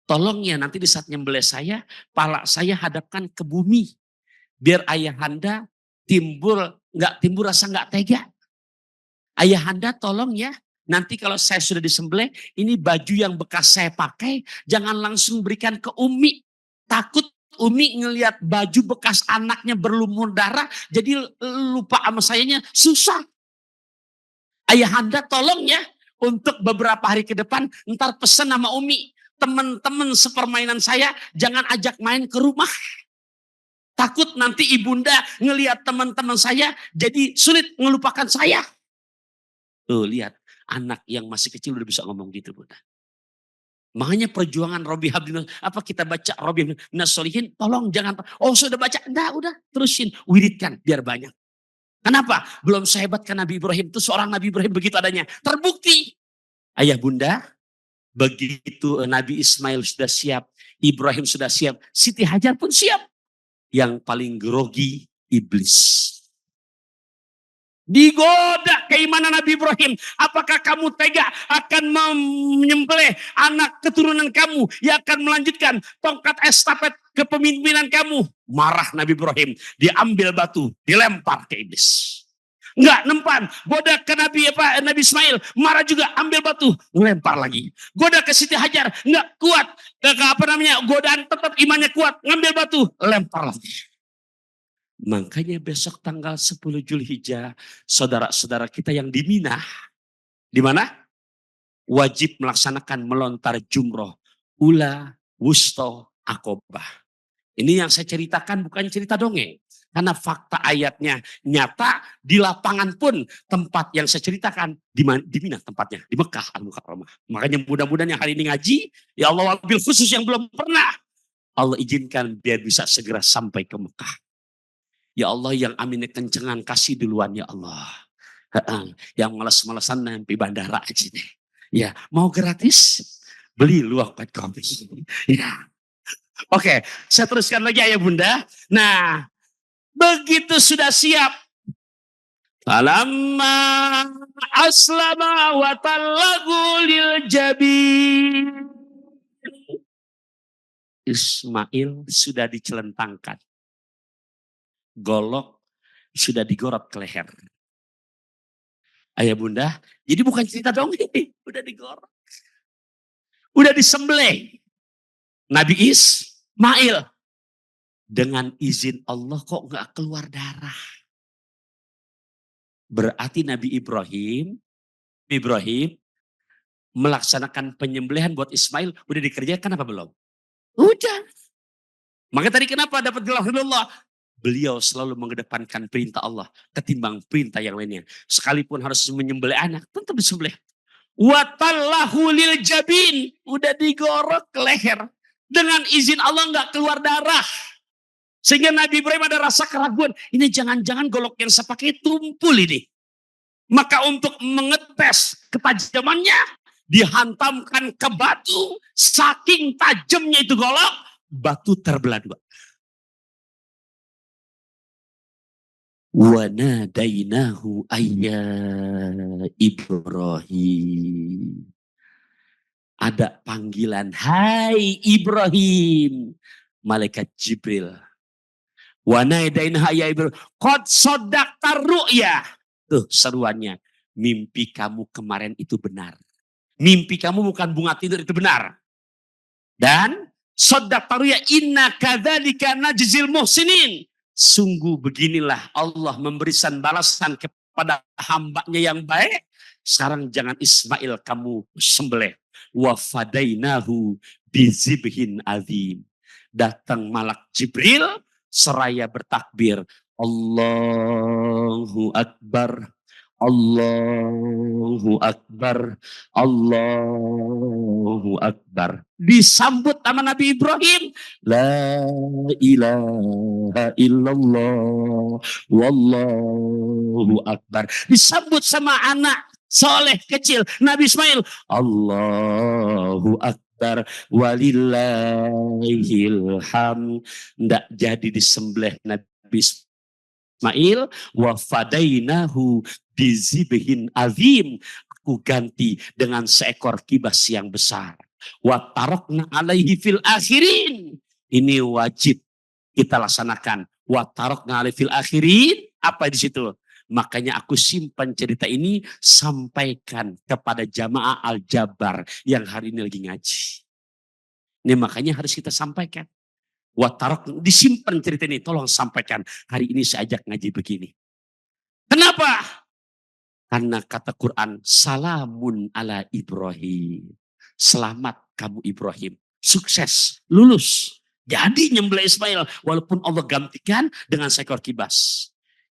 tolong ya nanti di saat nyembelih saya, pala saya hadapkan ke bumi. Biar ayahanda nggak timbul rasa nggak tega. Ayahanda tolong ya, nanti kalau saya sudah disembelih, ini baju yang bekas saya pakai, jangan langsung berikan ke Umi. Takut Umi ngelihat baju bekas anaknya berlumur darah, jadi lupa sama sayanya, susah. Ayahanda tolong ya, untuk beberapa hari ke depan, ntar pesan sama Umi, teman-teman sepermainan saya, jangan ajak main ke rumah. Takut nanti ibunda ngelihat teman-teman saya, jadi sulit ngelupakan saya. Tuh lihat, anak yang masih kecil udah bisa ngomong gitu bunda. Makanya perjuangan Robi Habdin, apa kita baca Robi Minas Solihin, tolong jangan, oh sudah baca, enggak, udah terusin, wiridkan biar banyak. Kenapa? Belum sehebatkan Nabi Ibrahim, itu seorang Nabi Ibrahim begitu adanya. Terbukti, ayah bunda, begitu Nabi Ismail sudah siap, Ibrahim sudah siap, Siti Hajar pun siap. Yang paling grogi, iblis. Digoda keimanan Nabi Ibrahim. Apakah kamu tega akan menyembelih anak keturunan kamu yang akan melanjutkan tongkat estafet kepemimpinan kamu? Marah Nabi Ibrahim. Diambil batu, dilempar ke iblis. Enggak nempan, goda ke Nabi Ismail, marah juga, ambil batu, lempar lagi. Goda ke Siti Hajar, enggak kuat, godaan tetap imannya kuat, ngambil batu, lempar lagi. Makanya besok tanggal 10 Zulhijjah, saudara-saudara kita yang di Mina, di mana? Wajib melaksanakan melontar jumroh, ula, wusto, akobah. Ini yang saya ceritakan bukan cerita dongeng. Karena fakta ayatnya nyata, di lapangan pun tempat yang saya ceritakan, di Mina tempatnya, di Mekah Al-Mukarramah. Makanya mudah-mudahan yang hari ini ngaji, ya Allah wabil khusus yang belum pernah, Allah izinkan biar bisa segera sampai ke Mekah. Ya Allah yang aminnya kencengan kasih duluan ya Allah. Yang malas-malasan sampai bandara aja deh. Ya, mau gratis? Beli luak kopi. Ya. Oke, saya teruskan lagi ayah bunda. Nah, begitu sudah siap. Falamma aslama wa tallahu lil jabin. Ismail sudah dicelentangkan. Golok sudah digorot ke leher. Ayah bunda, jadi bukan cerita dongeng, udah digorot. Udah disembelih. Nabi Ismail. Dengan izin Allah kok gak keluar darah. Berarti Nabi Ibrahim melaksanakan penyembelihan buat Ismail udah dikerjakan apa belum? Udah. Maka tadi kenapa dapat gelar Allah? Beliau selalu mengedepankan perintah Allah ketimbang perintah yang lainnya. Sekalipun harus menyembelih anak, tetap disembelih. Watallahu lil jabin, udah digorok ke leher. Dengan izin Allah nggak keluar darah. Sehingga Nabi Ibrahim ada rasa keraguan, ini jangan-jangan golok yang saya pakai tumpul ini. Maka untuk mengetes ketajamannya, dihantamkan ke batu, saking tajamnya itu golok, batu terbelah dua. Wa nadainahu ayya Ibrahim. Ada panggilan, hai Ibrahim. Malaikat Jibril. Wa nadainahu ayya Ibrahim. Qad shaddaqta ru'ya. Tuh seruannya. Mimpi kamu kemarin itu benar. Mimpi kamu bukan bunga tidur itu benar. Dan shaddaqta ru'ya inna kadzalika najzil muhsinin. Sungguh beginilah Allah memberikan balasan kepada hambanya yang baik. Sekarang jangan Ismail kamu sembelih. Wa fadainahu bizibhin azim. Datang malak Jibril seraya bertakbir. Allahu Akbar. Allahu Akbar. Allahu Akbar. Disambut sama Nabi Ibrahim. La ilaha illallah. Wallahu Akbar. Disambut sama anak soleh kecil Nabi Ismail. Allahu Akbar. Walillahil hamd. Tidak jadi disembelih Nabi Ismail. Wa fadainahu bizibhin azim. Aku ganti dengan seekor kibas yang besar. Wa tarokna alaihi fil akhirin. Ini wajib kita laksanakan. Wa tarokna alaihi fil akhirin. Apa di situ? Makanya aku simpan cerita ini, sampaikan kepada jamaah Al-Jabar yang hari ini lagi ngaji. Ini makanya harus kita sampaikan. Wa tarok, disimpan cerita ini, tolong sampaikan. Hari ini saya ajak ngaji begini. Kenapa? Karena kata Quran, salamun ala Ibrahim. Selamat kamu Ibrahim. Sukses, lulus. Jadi nyembelih Ismail. Walaupun Allah gantikan dengan seekor kibas.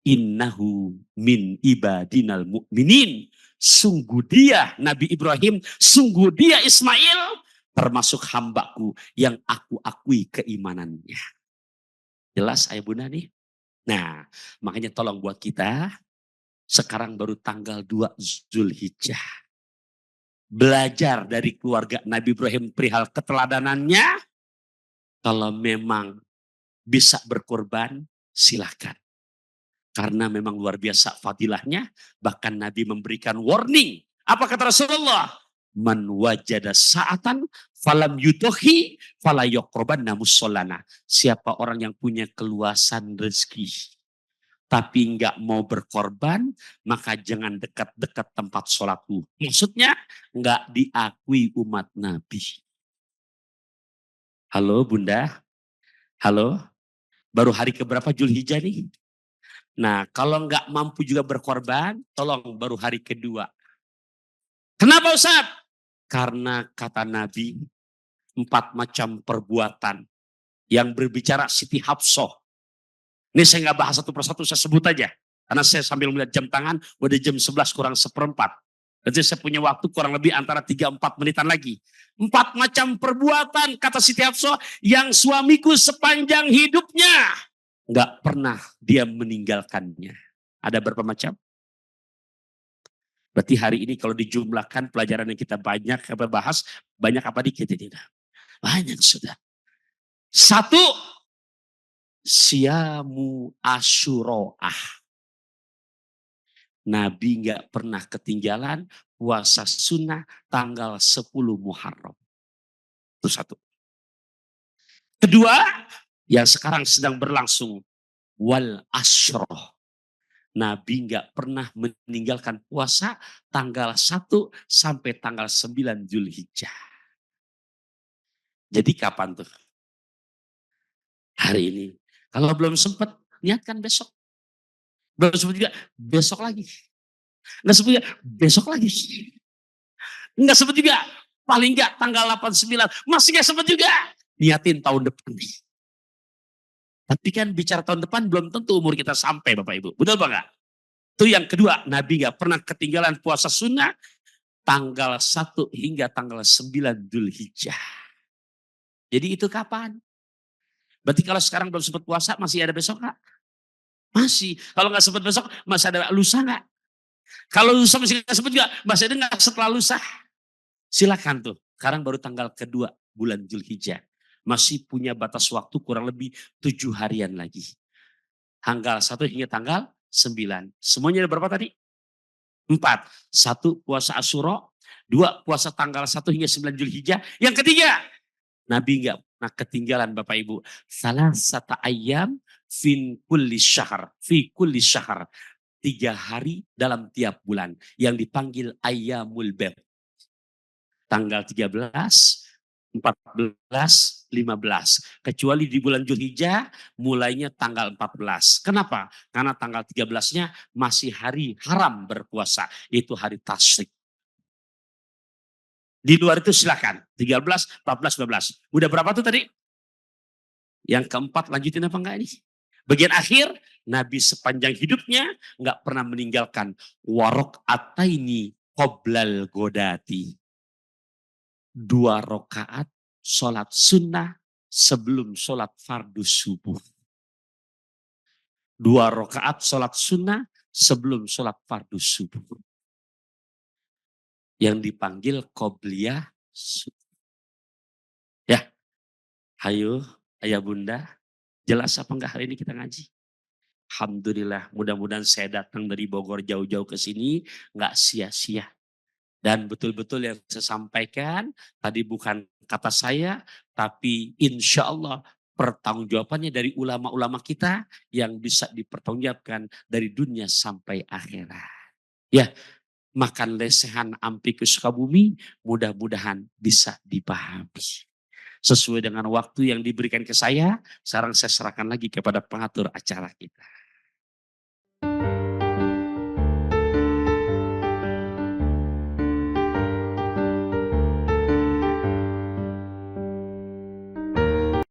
Innahu min ibadinal mu'minin. Sungguh dia Nabi Ibrahim. Sungguh dia Ismail. termasuk hambaku yang aku akui keimanannya. Jelas ayah bunda nih? Nah, makanya tolong buat kita, sekarang baru tanggal 2 Zulhijjah. Belajar dari keluarga Nabi Ibrahim perihal keteladanannya. Kalau memang bisa berkorban, silakan. Karena memang luar biasa fadilahnya. Bahkan Nabi memberikan warning. Apa kata Rasulullah? Man wajada sa'atan falam yutohi falayokroban namussolana. Siapa orang yang punya keluasan rezeki tapi nggak mau berkorban, maka jangan dekat-dekat tempat sholatku. Maksudnya nggak diakui umat Nabi. Halo Bunda? Halo? Baru hari keberapa Zulhijjah nih? Nah, kalau nggak mampu juga berkorban, tolong baru hari kedua. Kenapa Ustaz? Karena kata Nabi, 4 macam perbuatan yang berbicara Siti Hafsah. Ini saya nggak bahas satu persatu, saya sebut aja. Karena saya sambil melihat jam tangan, udah jam 11 kurang 1/4. Jadi saya punya waktu kurang lebih antara 3-4 menitan lagi. 4 macam perbuatan, kata Siti Hafsah, yang suamiku sepanjang hidupnya nggak pernah dia meninggalkannya. Ada berapa macam? Berarti hari ini kalau dijumlahkan pelajaran yang kita banyak bahas, banyak apa dikit ini? Banyak sudah. 1, Siamu Asyuroah. Nabi nggak pernah ketinggalan puasa sunnah tanggal 10 Muharram. Itu 1. Kedua, yang sekarang sedang berlangsung, wal asyroh. Nabi nggak pernah meninggalkan puasa tanggal 1 sampai tanggal 9 Zulhijjah. Jadi kapan tuh? Hari ini. Kalau belum sempat, niatkan besok. Belum sempat juga, besok lagi. Nggak sempat juga, besok lagi. Nggak sempat juga, paling nggak tanggal 8-9. Masih nggak sempat juga. Niatin tahun depan. Tapi kan bicara tahun depan belum tentu umur kita sampai Bapak Ibu. Betul Pak nggak? Itu yang kedua, Nabi nggak pernah ketinggalan puasa sunnah tanggal 1 hingga tanggal 9 Dzulhijjah. Jadi itu kapan? Berarti kalau sekarang belum sempat puasa, masih ada besok nggak? Masih. Kalau nggak sempat besok, masih ada lusa nggak? Kalau lusa masih nggak sempat juga, masih ada nggak setelah lusa? Silakan tuh. Sekarang baru tanggal kedua bulan Dzulhijjah. Masih punya batas waktu kurang lebih 7 harian lagi. Tanggal 1 hingga tanggal 9. Semuanya ada berapa tadi? 4. 1 puasa Asyura. 2 puasa tanggal 1 hingga 9 Dzulhijjah. Yang ketiga, Nabi nggak pernah ketinggalan Bapak Ibu. Salah satu ayam fin kulli syahr. Fi kulli syahr. 3 hari dalam tiap bulan. Yang dipanggil Ayyamul Bid. Tanggal 13, 14, 15. Kecuali di bulan Dzulhijjah mulainya tanggal 14. Kenapa? Karena tanggal 13-nya masih hari haram berpuasa. Itu hari tasyrik. Di luar itu silakan. 13, 14, 15. Udah berapa tuh tadi? Yang keempat lanjutin apa enggak ini? Bagian akhir, Nabi sepanjang hidupnya enggak pernah meninggalkan warok ataini qoblal godati. 2 rakaat sholat sunnah sebelum sholat fardu subuh. 2 rakaat sholat sunnah sebelum sholat fardu subuh. Yang dipanggil qobliyah subuh. Ya, ayo ayah bunda, jelas apa enggak hari ini kita ngaji? Alhamdulillah, mudah-mudahan saya datang dari Bogor jauh-jauh ke sini enggak sia-sia. Dan betul-betul yang saya sampaikan tadi bukan kata saya, tapi insya Allah pertanggungjawabannya dari ulama-ulama kita yang bisa dipertanggungjawabkan dari dunia sampai akhirat. Ya, makan lesehan ampi ke Sukabumi mudah-mudahan bisa dipahami. Sesuai dengan waktu yang diberikan ke saya, sekarang saya serahkan lagi kepada pengatur acara kita.